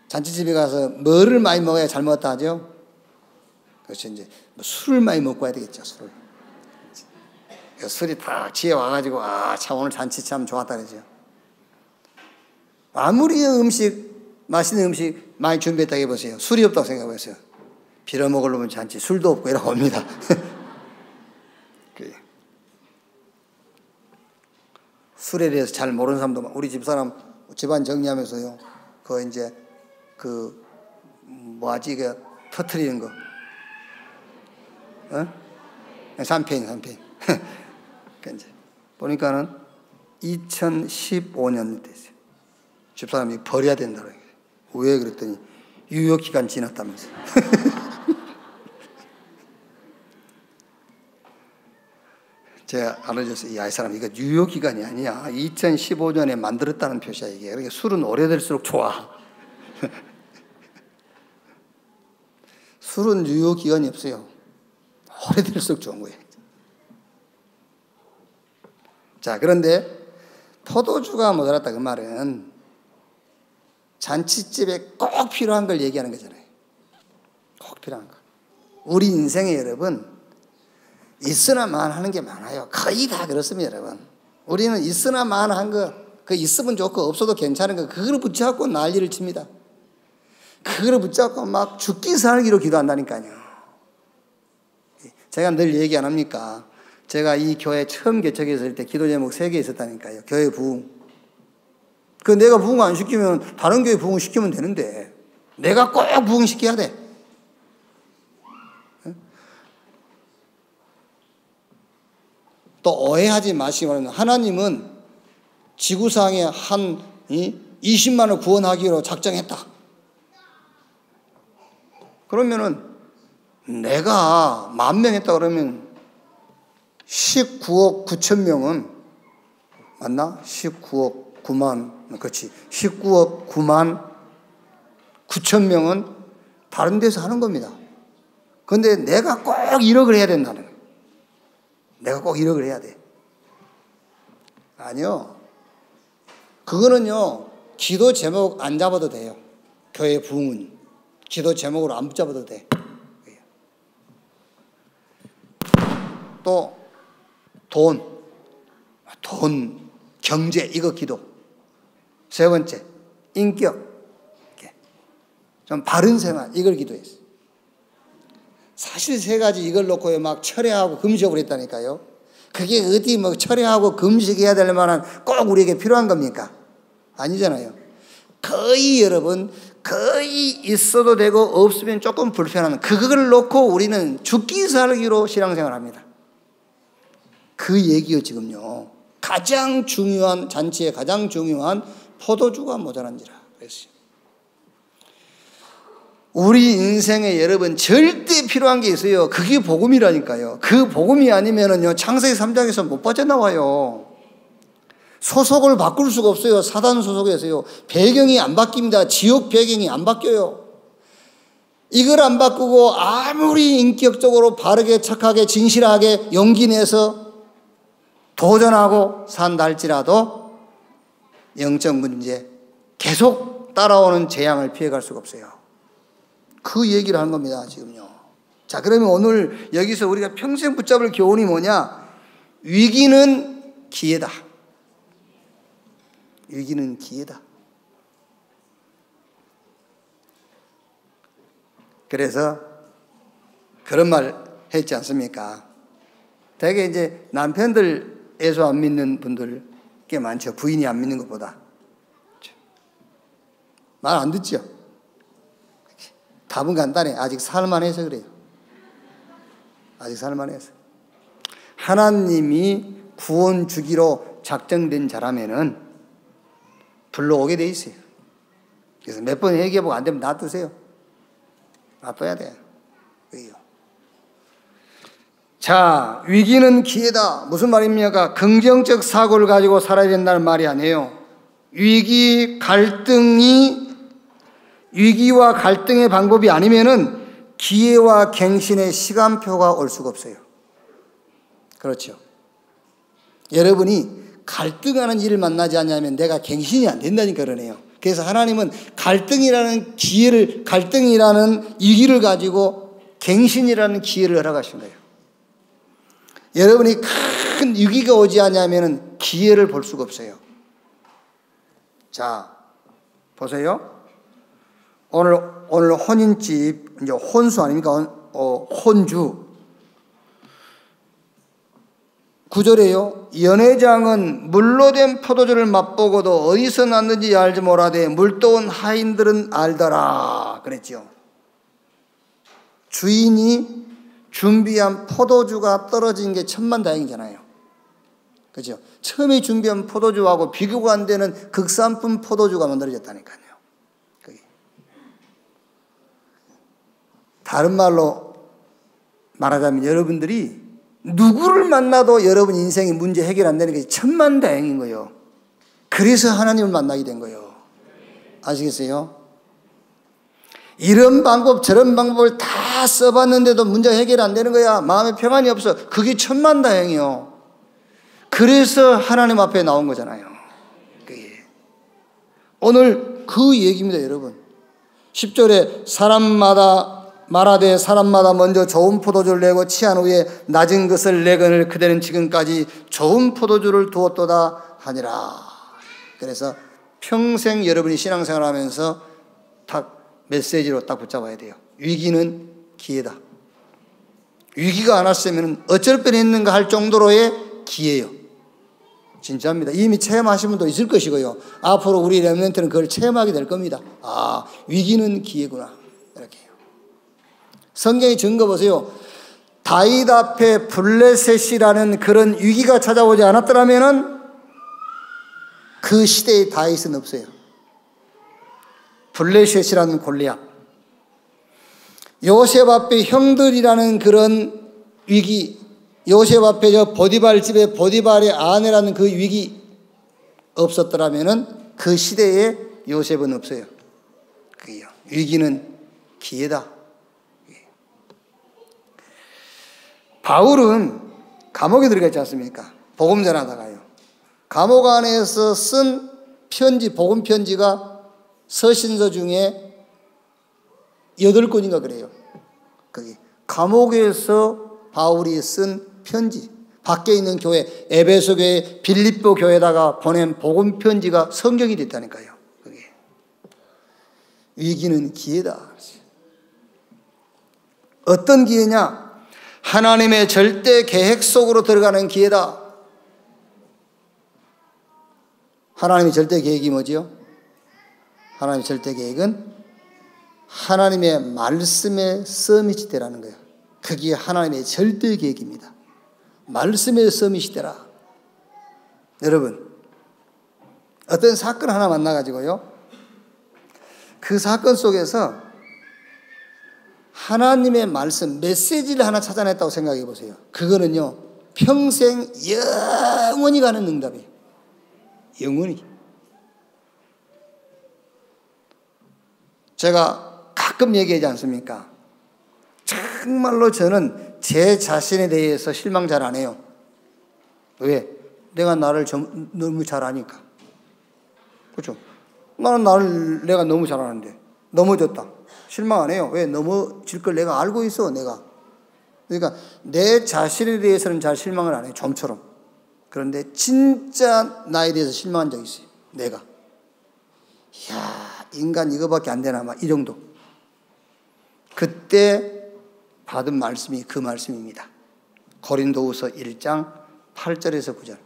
잔치집에 가서 뭐를 많이 먹어야 잘 먹었다 하죠? 그렇죠. 이제 술을 많이 먹고 와야 되겠죠. 술을. 술이 딱 지에 와가지고 참 오늘 잔치 참 좋았다 그러죠. 아무리 맛있는 음식 많이 준비했다고 해보세요. 술이 없다고 생각해보세요. 빌어먹으려면 잔치 술도 없고 이러고 옵니다. 술에 대해서 잘 모르는 사람도 우리 집사람 집안 정리하면서요. 뭐하지 터트리는 거. 샴페인. 이제 보니까는 2015년 됐어요. 집사람이 버려야 된다고. 왜 그랬더니 유효기간 지났다면서. 제가 알려줬어요. 이 사람 이거 유효기간이 아니야. 2015년에 만들었다는 표시야 이게. 그러니까 술은 오래될수록 좋아. 술은 유효기간이 없어요. 오래될수록 좋은 거예요. 자, 그런데 포도주가 모자랐다 그 말은 잔치집에 꼭 필요한 걸 얘기하는 거잖아요. 꼭 필요한 거. 우리 인생에 여러분 있으나만 하는 게 많아요. 거의 다 그렇습니다, 여러분. 우리는 있으나만 한 거, 그 있으면 좋고 없어도 괜찮은 거, 그걸 붙잡고 난리를 칩니다. 그걸 붙잡고 막 죽기 살기로 기도한다니까요. 제가 늘 얘기 안 합니까? 제가 이 교회 처음 개척했을 때 기도 제목 3개 있었다니까요. 교회 부흥. 그 내가 부흥 안 시키면 다른 교회 부흥 시키면 되는데 내가 꼭 부흥 시켜야 돼. 또 오해하지 마시기 바랍니다. 하나님은 지구상에 한 20만을 구원하기로 작정했다. 그러면은 내가 10,000명 했다 그러면 19억 9천 명은 맞나? 19억 9만, 그렇지. 19억 9만 9천 명은 다른 데서 하는 겁니다. 그런데 내가 꼭 1억을 해야 된다는 거예요. 내가 꼭 1억을 해야 돼. 아니요. 그거는요, 기도 제목 안 잡아도 돼요. 교회 부흥은. 기도 제목으로 안 붙잡아도 돼. 또, 돈, 경제, 이거 기도. 세 번째, 인격, 좀 바른 생활, 이걸 기도했어요. 사실 세 가지 이걸 놓고 막 철회하고 금식을 했다니까요. 그게 어디 뭐 철회하고 금식해야 될 만한 꼭 우리에게 필요한 겁니까? 아니잖아요. 거의 여러분, 거의 있어도 되고 없으면 조금 불편한 그걸 놓고 우리는 죽기 살기로 신앙생활을 합니다. 그 얘기요 지금요. 가장 중요한 잔치에 가장 중요한 포도주가 모자란지라 그랬어요. 우리 인생에 여러분 절대 필요한 게 있어요. 그게 복음이라니까요. 그 복음이 아니면은요 창세기 3장에서 못 빠져나와요. 소속을 바꿀 수가 없어요. 사단 소속에서요. 배경이 안 바뀝니다. 지옥 배경이 안 바뀌어요. 이걸 안 바꾸고 아무리 인격적으로 바르게 착하게 진실하게 용기 내서 도전하고 산다 할지라도 영적 문제 계속 따라오는 재앙을 피해갈 수가 없어요. 그 얘기를 하는 겁니다 지금요. 자, 그러면 오늘 여기서 우리가 평생 붙잡을 교훈이 뭐냐? 위기는 기회다. 위기는 기회다. 그래서 그런 말 했지 않습니까? 되게 이제 남편들 예수 안 믿는 분들 꽤 많죠. 부인이 안 믿는 것보다. 말 안 듣죠? 답은 간단해. 아직 살만해서 그래요. 아직 살만해서. 하나님이 구원 주기로 작정된 자라면은 불러오게 돼 있어요. 그래서 몇 번 얘기해보고 안 되면 놔두세요. 놔둬야 돼요. 자, 위기는 기회다. 무슨 말입니까? 긍정적 사고를 가지고 살아야 된다는 말이 아니에요. 위기와 갈등의 방법이 아니면은 기회와 갱신의 시간표가 올 수가 없어요. 그렇죠. 여러분이 갈등하는 일을 만나지 않냐면 내가 갱신이 안 된다니까 그러네요. 그래서 하나님은 갈등이라는 위기를 가지고 갱신이라는 기회를 허락하신 거예요. 여러분이 큰 위기가 오지 않냐면 기회를 볼 수가 없어요. 자, 보세요. 오늘 혼인집, 이제 혼수 아닙니까? 혼주. 9절에요. 연회장은 물로 된 포도주를 맛보고도 어디서 났는지 알지 못하되 물도온 하인들은 알더라. 그랬죠. 주인이 준비한 포도주가 떨어진 게 천만다행이잖아요. 그렇죠? 처음에 준비한 포도주하고 비교가 안 되는 극산품 포도주가 만들어졌다니까요. 그게. 다른 말로 말하자면 여러분들이 누구를 만나도 여러분 인생의 문제 해결 안 되는 게 천만다행인 거예요. 그래서 하나님을 만나게 된 거예요. 아시겠어요? 이런 방법 저런 방법을 다 써봤는데도 문제 해결 안 되는 거야. 마음에 평안이 없어. 그게 천만다행이요. 그래서 하나님 앞에 나온 거잖아요. 그게. 오늘 그 얘기입니다 여러분. 10절에 말하되 사람마다 먼저 좋은 포도주를 내고 취한 후에 낮은 것을 내거늘 그대는 지금까지 좋은 포도주를 두었도다 하니라. 그래서 평생 여러분이 신앙생활 하면서 딱 메시지로 딱 붙잡아야 돼요. 위기는 기회다. 위기가 안 왔으면 어쩔 뻔했는가 할 정도로의 기회예요. 진짜입니다. 이미 체험하신 분도 있을 것이고요. 앞으로 우리 렘넌트는 그걸 체험하게 될 겁니다. 아, 위기는 기회구나. 이렇게. 성경의 증거 보세요. 다윗 앞에 블레셋이라는 그런 위기가 찾아오지 않았더라면 그 시대의 다윗은 없어요. 블레셋이라는 골리앗, 요셉 앞에 형들이라는 그런 위기, 요셉 앞에 저 보디발 집에 보디발의 아내라는 그 위기 없었더라면 그 시대에 요셉은 없어요. 그게요. 위기는 기회다. 바울은 감옥에 들어가 있지 않습니까? 복음 전하다가요. 감옥 안에서 쓴 편지, 복음 편지가 서신서 중에 8권인가 그래요. 거기 감옥에서 바울이 쓴 편지, 밖에 있는 교회, 에베소 교회, 빌립보 교회에다가 보낸 복음 편지가 성경이 됐다니까요. 그게 위기는 기회다. 어떤 기회냐? 하나님의 절대 계획 속으로 들어가는 기회다. 하나님의 절대 계획이 뭐지요? 하나님의 절대 계획은 하나님의 말씀의 서밋이 되라는 거예요. 그게 하나님의 절대 계획입니다. 말씀의 서밋이 되라. 여러분, 어떤 사건 하나 만나가지고요, 그 사건 속에서 하나님의 말씀, 메시지를 하나 찾아냈다고 생각해 보세요. 그거는요, 평생 영원히 가는 응답이에요. 영원히. 제가 가끔 얘기하지 않습니까? 정말로 저는 제 자신에 대해서 실망 잘 안 해요. 왜? 내가 나를 너무 잘 아니까. 그렇죠? 나는 내가 너무 잘 아는데 넘어졌다. 실망 안 해요. 왜? 넘어질 걸 내가 알고 있어, 내가. 그러니까 내 자신에 대해서는 잘 실망을 안 해요. 좀처럼. 그런데 진짜 나에 대해서 실망한 적이 있어요. 내가. 이야, 인간 이거밖에 안 되나, 막 이 정도. 그때 받은 말씀이 그 말씀입니다. 고린도후서 1장 8절에서 9절.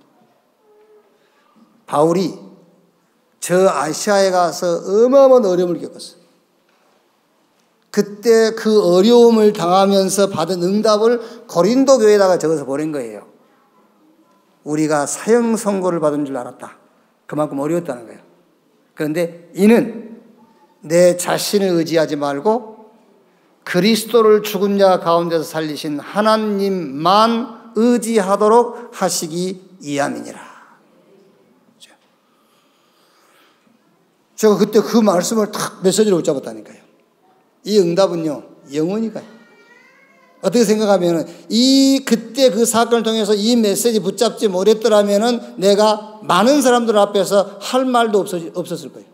바울이 저 아시아에 가서 어마어마한 어려움을 겪었어요. 그때 그 어려움을 당하면서 받은 응답을 고린도 교회에다가 적어서 보낸 거예요. 우리가 사형 선고를 받은 줄 알았다. 그만큼 어려웠다는 거예요. 그런데 이는 내 자신을 의지하지 말고 그리스도를 죽은 자 가운데서 살리신 하나님만 의지하도록 하시기 이함이니라. 제가 그때 그 말씀을 탁 메시지로 붙잡았다니까요. 이 응답은요, 영원히 가요. 어떻게 생각하면은, 그때 그 사건을 통해서 이 메시지 붙잡지 못했더라면은 내가 많은 사람들 앞에서 할 말도 없었을 거예요.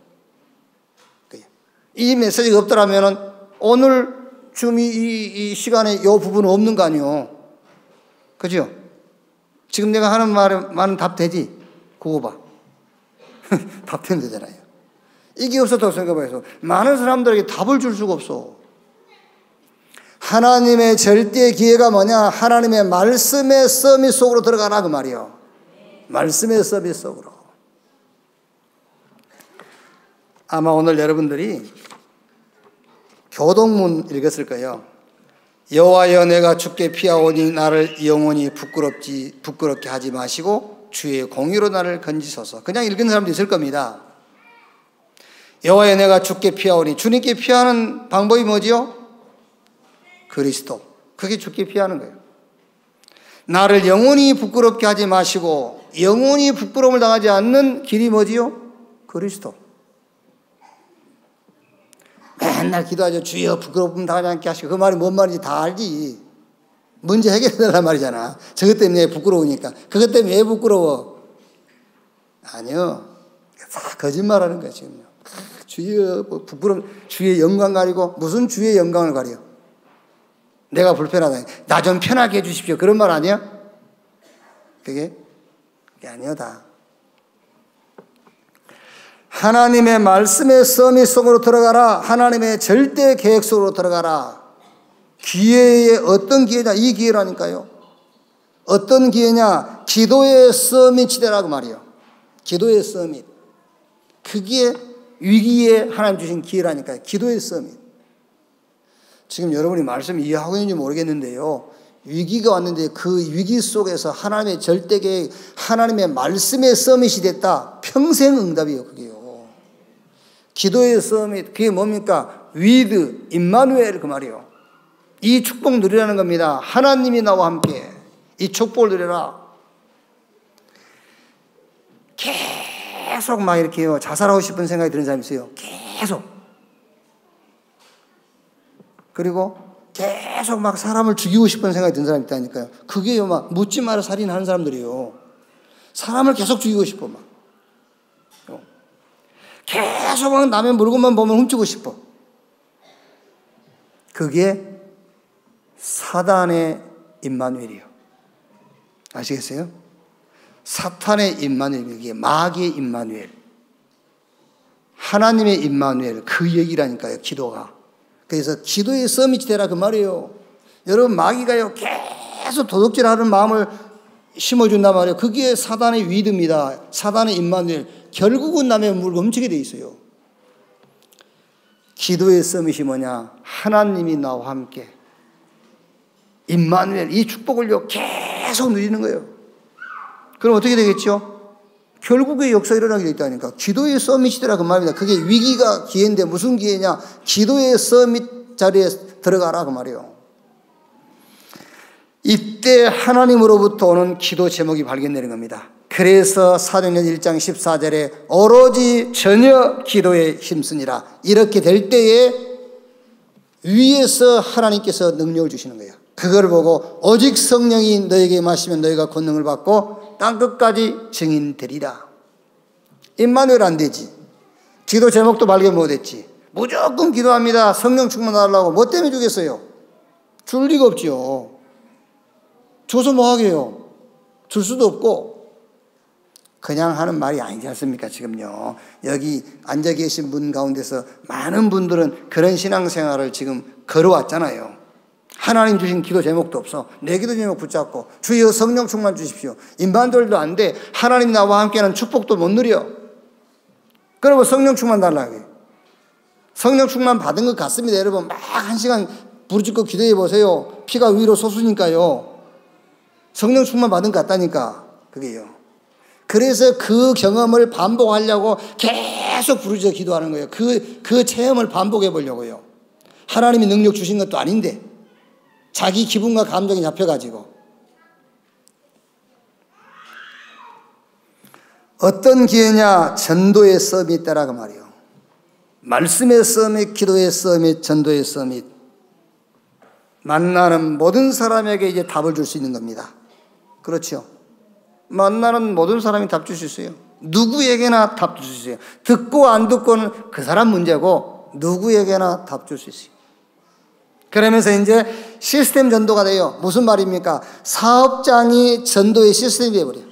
이 메시지가 없더라면은 오늘 지금 이 시간에 이 부분은 없는 거 아니에요. 그죠? 지금 내가 하는 말은 답 되지? 그거 봐. 답 되면 되잖아요. 이게 없었다고 생각해서 많은 사람들에게 답을 줄 수가 없어. 하나님의 절대 기회가 뭐냐? 하나님의 말씀의 서밋 속으로 들어가라, 그 말이요. 말씀의 서밋 속으로. 아마 오늘 여러분들이 교동문 읽었을 거예요. 여호와여, 내가 주께 피하오니 나를 영원히 부끄럽게 하지 마시고 주의 공의로 나를 건지소서. 그냥 읽은 사람도 있을 겁니다. 여호와여, 내가 주께 피하오니, 주님께 피하는 방법이 뭐지요? 그리스도. 그게 주께 피하는 거예요. 나를 영원히 부끄럽게 하지 마시고, 영원히 부끄러움을 당하지 않는 길이 뭐지요? 그리스도. 맨날 기도하죠. 주여 부끄러움 당하지 않게 하시고. 그 말이 뭔 말인지 다 알지. 문제 해결해달란 말이잖아. 저것 때문에 부끄러우니까. 그것 때문에 왜 부끄러워? 아니요. 다 거짓말하는 거야 지금. 주여 부끄러움, 주의 영광 가리고. 무슨 주의 영광을 가려? 내가 불편하다. 나 좀 편하게 해주십시오. 그런 말 아니야? 그게 아니요, 다. 하나님의 말씀의 서밋 속으로 들어가라. 하나님의 절대 계획 속으로 들어가라. 기회의 어떤 기회냐? 이 기회라니까요. 어떤 기회냐? 기도의 서밋이 되라고 말이에요. 기도의 서밋. 그게 위기에 하나님 주신 기회라니까요. 기도의 서밋. 지금 여러분이 말씀 이해하고 있는지 모르겠는데요. 위기가 왔는데 그 위기 속에서 하나님의 절대계획, 하나님의 말씀의 서밋이 됐다. 평생 응답이에요, 그게요. 기도의 서밋, 그게 뭡니까? 위드, 임마누엘 그 말이에요. 이 축복 누리라는 겁니다. 하나님이 나와 함께 이 축복을 누려라. 계속 막 이렇게요, 자살하고 싶은 생각이 드는 사람이 있어요. 계속. 그리고 계속 막 사람을 죽이고 싶은 생각이 드는 사람이 있다니까요. 그게요, 막 묻지 마라 살인하는 사람들이에요. 사람을 계속 죽이고 싶어, 막. 계속 막 남의 물건만 보면 훔치고 싶어. 그게 사단의 임마누엘이에요. 아시겠어요? 사탄의 임마누엘, 이게 마귀의 임마누엘, 하나님의 임마누엘, 그 얘기라니까요, 기도가. 그래서 기도의 서밋이 되라 그 말이에요. 여러분, 마귀가요 계속 도둑질하는 마음을 심어준단 말이에요. 그게 사단의 위드입니다. 사단의 임마누엘. 결국은 남의 물건 훔치게 돼 있어요. 기도의 서밋이 뭐냐? 하나님이 나와 함께 임마누엘, 이 축복을요 계속 누리는 거예요. 그럼 어떻게 되겠죠? 결국에 역사 일어나게 돼 있다니까. 기도의 서밋이더라 그 말입니다. 그게 위기가 기회인데 무슨 기회냐? 기도의 서밋 자리에 들어가라 그 말이에요. 이때 하나님으로부터 오는 기도 제목이 발견되는 겁니다. 그래서 사도행전 1장 14절에 오로지 전혀 기도에 힘쓰니라. 이렇게 될 때에 위에서 하나님께서 능력을 주시는 거예요. 그걸 보고 오직 성령이 너에게 임하시면 너희가 권능을 받고 땅끝까지 증인되리라. 임마누엘 안 되지. 기도 제목도 발견 못했지. 무조건 기도합니다. 성령 충만하려고. 뭐 때문에 주겠어요? 줄 리가 없지요. 줘서 뭐 하게요? 줄 수도 없고. 그냥 하는 말이 아니지 않습니까? 지금요, 여기 앉아 계신 분 가운데서 많은 분들은 그런 신앙생활을 지금 걸어왔잖아요. 하나님 주신 기도 제목도 없어. 내 기도 제목 붙잡고 주여 성령 충만 주십시오. 임마누엘도 안 돼. 하나님 나와 함께하는 축복도 못 누려. 그러면 성령 충만 달라고 해요. 성령 충만 받은 것 같습니다. 여러분, 막 1시간 부르짖고 기도해 보세요. 피가 위로 솟으니까요. 성령 충만 받은 것 같다니까. 그게요. 그래서 그 경험을 반복하려고 계속 부르짖어 기도하는 거예요. 그 체험을 반복해 보려고요. 하나님이 능력 주신 것도 아닌데 자기 기분과 감정이 잡혀가지고. 어떤 기회냐? 전도의 서밋 때라 그 말이에요. 말씀의 서밋, 기도의 서밋, 전도의 서밋. 만나는 모든 사람에게 이제 답을 줄 수 있는 겁니다. 그렇죠? 만나는 모든 사람이 답 줄 수 있어요. 누구에게나 답 줄 수 있어요. 듣고 안 듣고는 그 사람 문제고 누구에게나 답 줄 수 있어요. 그러면서 이제 시스템 전도가 돼요. 무슨 말입니까? 사업장이 전도의 시스템이 되어버려요.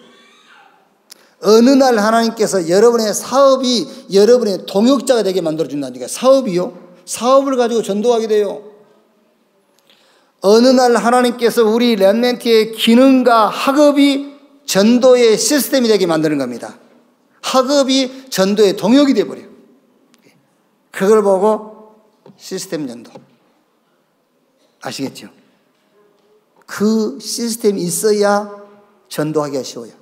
어느 날 하나님께서 여러분의 사업이 여러분의 동역자가 되게 만들어준다니까. 사업이요? 사업을 가지고 전도하게 돼요. 어느 날 하나님께서 우리 렘넌트의 기능과 학업이 전도의 시스템이 되게 만드는 겁니다. 학업이 전도의 동역이 되어버려요. 그걸 보고 시스템 전도. 아시겠죠? 그 시스템이 있어야 전도하기가 쉬워요.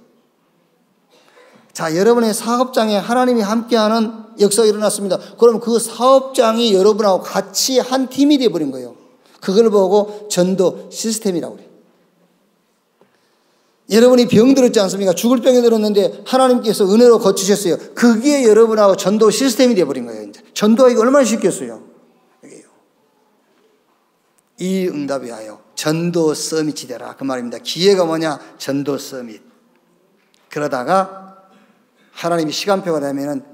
자, 여러분의 사업장에 하나님이 함께하는 역사가 일어났습니다. 그럼 그 사업장이 여러분하고 같이 한 팀이 되어버린 거예요. 그걸 보고 전도 시스템이라고 그래요. 여러분이 병들었지 않습니까? 죽을 병이 들었는데 하나님께서 은혜로 고치셨어요. 그게 여러분하고 전도 시스템이 되어버린 거예요. 이제 전도하기가 얼마나 쉽겠어요? 이 응답이하여 전도 서밋이 되라 그 말입니다. 기회가 뭐냐? 전도 서밋. 그러다가 하나님이 시간표가 되면은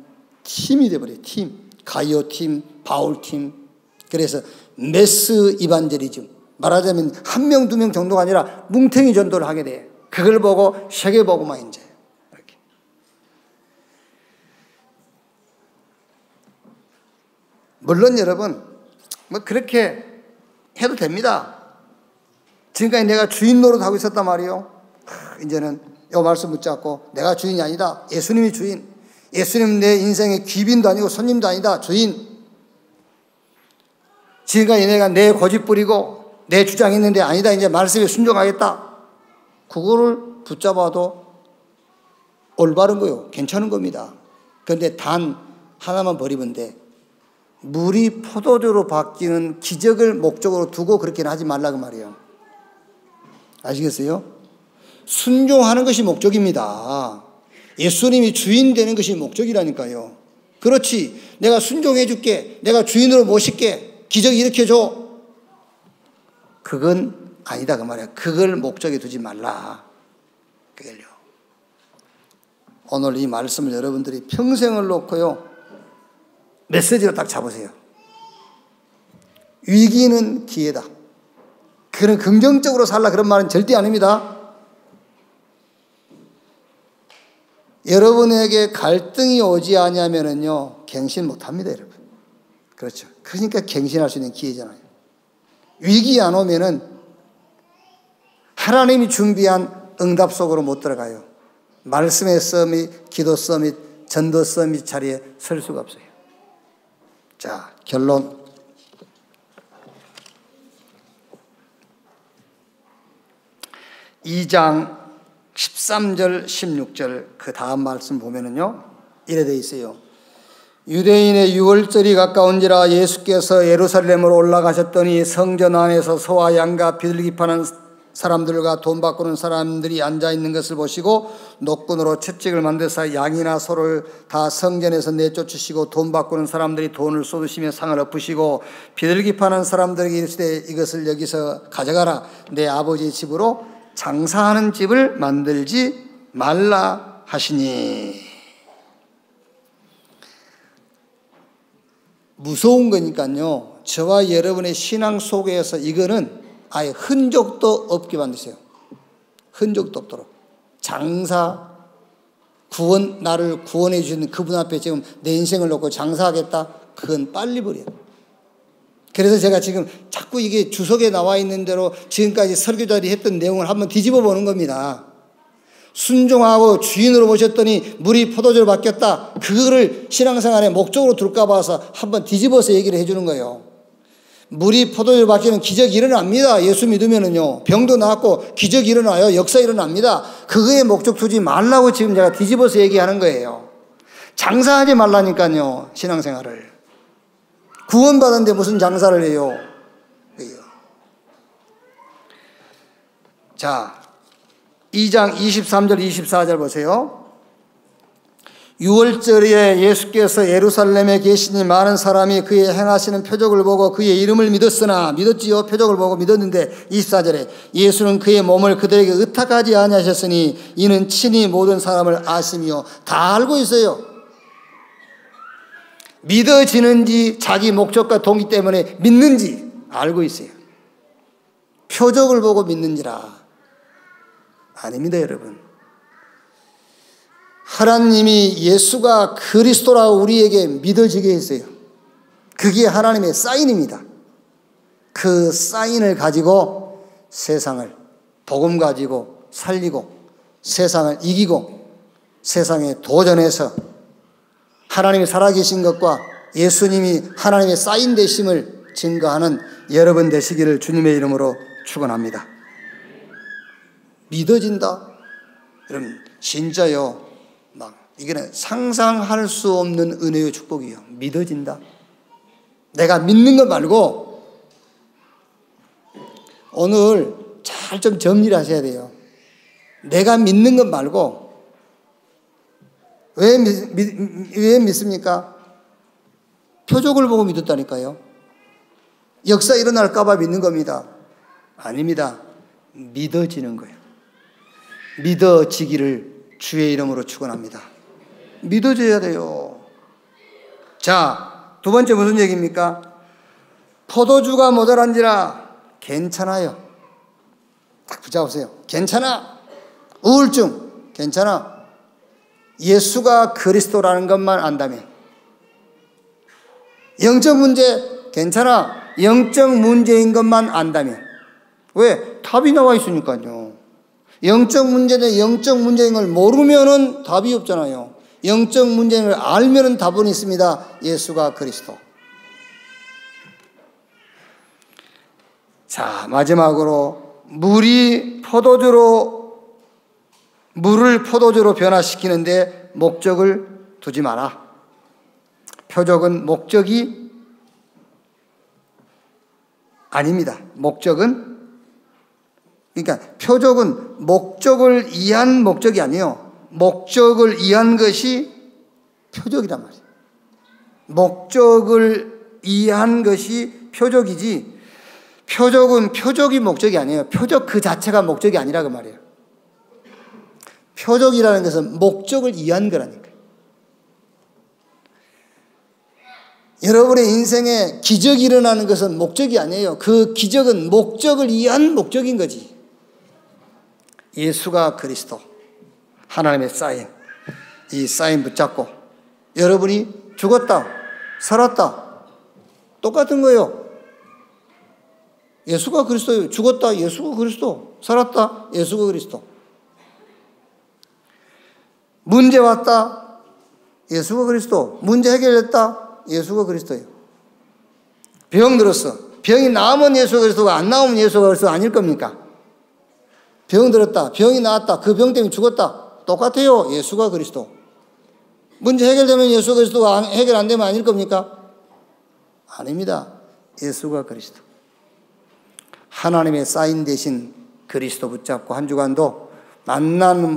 팀이 되어버려요. 팀. 가이오 팀, 바울 팀. 그래서 메스 이반제리즘. 말하자면 1명, 2명 정도가 아니라 뭉탱이 전도를 하게 돼요. 그걸 보고 세계복음화 이제 이렇게. 물론 여러분 뭐 그렇게 해도 됩니다. 지금까지 내가 주인 노릇하고 있었단 말이에요. 이제는 이 말씀 붙잡고 내가 주인이 아니다. 예수님이 주인. 예수님은 내 인생의 귀빈도 아니고 손님도 아니다. 주인. 지금까지 내가 내 고집 부리고 내 주장했는데 아니다, 이제 말씀에 순종하겠다. 그거를 붙잡아도 올바른 거요. 괜찮은 겁니다. 그런데 단 하나만 버리면 돼. 물이 포도주로 바뀌는 기적을 목적으로 두고 그렇게는 하지 말라고 말이에요. 아시겠어요? 순종하는 것이 목적입니다. 예수님이 주인 되는 것이 목적이라니까요. 그렇지, 내가 순종해 줄게, 내가 주인으로 모실게, 기적 일으켜줘, 그건 아니다 그 말이야. 그걸 목적에 두지 말라. 그걸요. 오늘 이 말씀을 여러분들이 평생을 놓고요, 메시지로 딱 잡으세요. 위기는 기회다. 그런 긍정적으로 살라 그런 말은 절대 아닙니다. 여러분에게 갈등이 오지 않으면은요, 갱신 못 합니다, 여러분. 그렇죠. 그러니까 갱신할 수 있는 기회잖아요. 위기 안 오면은 하나님이 준비한 응답 속으로 못 들어가요. 말씀의 서밋, 기도 서밋, 전도 서밋 자리에 설 수가 없어요. 자, 결론. (2장) 13절 16절 그 다음 말씀 보면은요, 이래 돼 있어요. 유대인의 유월절이 가까운지라 예수께서 예루살렘으로 올라가셨더니 성전 안에서 소와 양과 비둘기 파는 사람들과 돈 바꾸는 사람들이 앉아 있는 것을 보시고 노끈으로 채찍을 만드사 양이나 소를 다 성전에서 내쫓으시고 돈 바꾸는 사람들이 돈을 쏟으시며 상을 엎으시고 비둘기 파는 사람들에게 이르시되 이것을 여기서 가져가라. 내 아버지의 집으로 장사하는 집을 만들지 말라 하시니. 무서운 거니까요, 저와 여러분의 신앙 속에서 이거는 아예 흔적도 없게 만드세요. 흔적도 없도록. 장사, 구원, 나를 구원해 주시는 그분 앞에 지금 내 인생을 놓고 장사하겠다? 그건 빨리 버려요. 그래서 제가 지금 자꾸 이게 주석에 나와 있는 대로 지금까지 설교자들이 했던 내용을 한번 뒤집어 보는 겁니다. 순종하고 주인으로 모셨더니 물이 포도주로 바뀌었다. 그거를 신앙생활의 목적으로 둘까 봐서 한번 뒤집어서 얘기를 해주는 거예요. 물이 포도주로 바뀌는 기적이 일어납니다. 예수 믿으면은요, 병도 나았고 기적이 일어나요. 역사 일어납니다. 그거에 목적 두지 말라고 지금 제가 뒤집어서 얘기하는 거예요. 장사하지 말라니까요, 신앙생활을. 구원받았는데 무슨 장사를 해요? 자, 2장 23절 24절 보세요. 유월절에 예수께서 예루살렘에 계시니 많은 사람이 그의 행하시는 표적을 보고 그의 이름을 믿었으나, 믿었지요. 표적을 보고 믿었는데 24절에 예수는 그의 몸을 그들에게 의탁하지 아니하셨으니 이는 친히 모든 사람을 아시며. 다 알고 있어요. 믿어지는지 자기 목적과 동기 때문에 믿는지 알고 있어요. 표적을 보고 믿는지라. 아닙니다, 여러분. 하나님이 예수가 그리스도라고 우리에게 믿어지게 했어요. 그게 하나님의 사인입니다. 그 사인을 가지고 세상을, 복음 가지고 살리고 세상을 이기고 세상에 도전해서 하나님이 살아계신 것과 예수님이 하나님의 사인 되심을 증거하는 여러분 되시기를 주님의 이름으로 축원합니다. 믿어진다? 여러분, 진짜요, 이거는 상상할 수 없는 은혜의 축복이에요. 믿어진다. 내가 믿는 것 말고, 오늘 잘 좀 정리를 하셔야 돼요. 내가 믿는 것 말고, 왜 믿습니까? 표적을 보고 믿었다니까요. 역사 일어날까봐 믿는 겁니다. 아닙니다. 믿어지는 거예요. 믿어지기를 주의 이름으로 축원합니다. 믿어져야 돼요. 자, 두 번째 무슨 얘기입니까? 포도주가 모자란지라. 괜찮아요. 딱 붙잡으세요. 괜찮아. 우울증 괜찮아. 예수가 그리스도라는 것만 안다면. 영적 문제 괜찮아. 영적 문제인 것만 안다면. 왜? 답이 나와 있으니까요. 영적 문제는 영적 문제인 걸 모르면은 답이 없잖아요. 영적 문제인 걸 알면은 답은 있습니다. 예수가 그리스도. 자, 마지막으로 물을 포도주로 변화시키는데 목적을 두지 마라. 표적은 목적이 아닙니다. 표적은 목적을 이해한 목적이 아니에요. 목적을 이해한 것이 표적이란 말이에요. 목적을 이해한 것이 표적이지, 표적은 표적이 목적이 아니에요. 표적 그 자체가 목적이 아니라 그 말이에요. 표적이라는 것은 목적을 이해한 거라니까요. 여러분의 인생에 기적이 일어나는 것은 목적이 아니에요. 그 기적은 목적을 이해한 목적인 거지. 예수가 그리스도, 하나님의 사인, 이 사인 붙잡고 여러분이 죽었다, 살았다, 똑같은 거예요. 예수가 그리스도예요. 죽었다, 예수가 그리스도. 살았다, 예수가 그리스도. 문제 왔다, 예수가 그리스도. 문제 해결됐다, 예수가 그리스도예요. 병 들었어. 병이 나으면 예수가 그리스도가, 안 나오면 예수가 그리스도 아닐 겁니까? 병 들었다, 병이 나았다, 그 병 때문에 죽었다, 똑같아요. 예수가 그리스도. 문제 해결되면 예수가 그리스도가 해결 안 되면 아닐 겁니까? 아닙니다. 예수가 그리스도. 하나님의 사인 대신 그리스도 붙잡고 한 주간도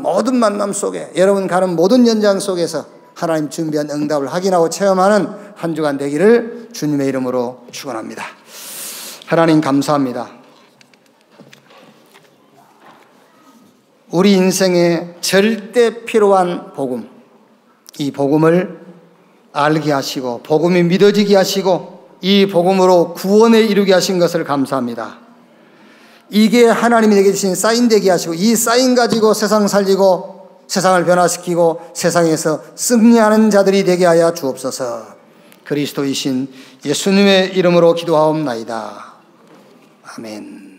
모든 만남 속에, 여러분 가는 모든 연장 속에서 하나님 준비한 응답을 확인하고 체험하는 한 주간 되기를 주님의 이름으로 축원합니다. 하나님 감사합니다. 우리 인생에 절대 필요한 복음, 이 복음을 알게 하시고 복음이 믿어지게 하시고 이 복음으로 구원에 이르게 하신 것을 감사합니다. 이게 하나님이 내게 주신 사인 되게 하시고 이 사인 가지고 세상 살리고 세상을 변화시키고 세상에서 승리하는 자들이 되게 하여 주옵소서. 그리스도이신 예수님의 이름으로 기도하옵나이다. 아멘.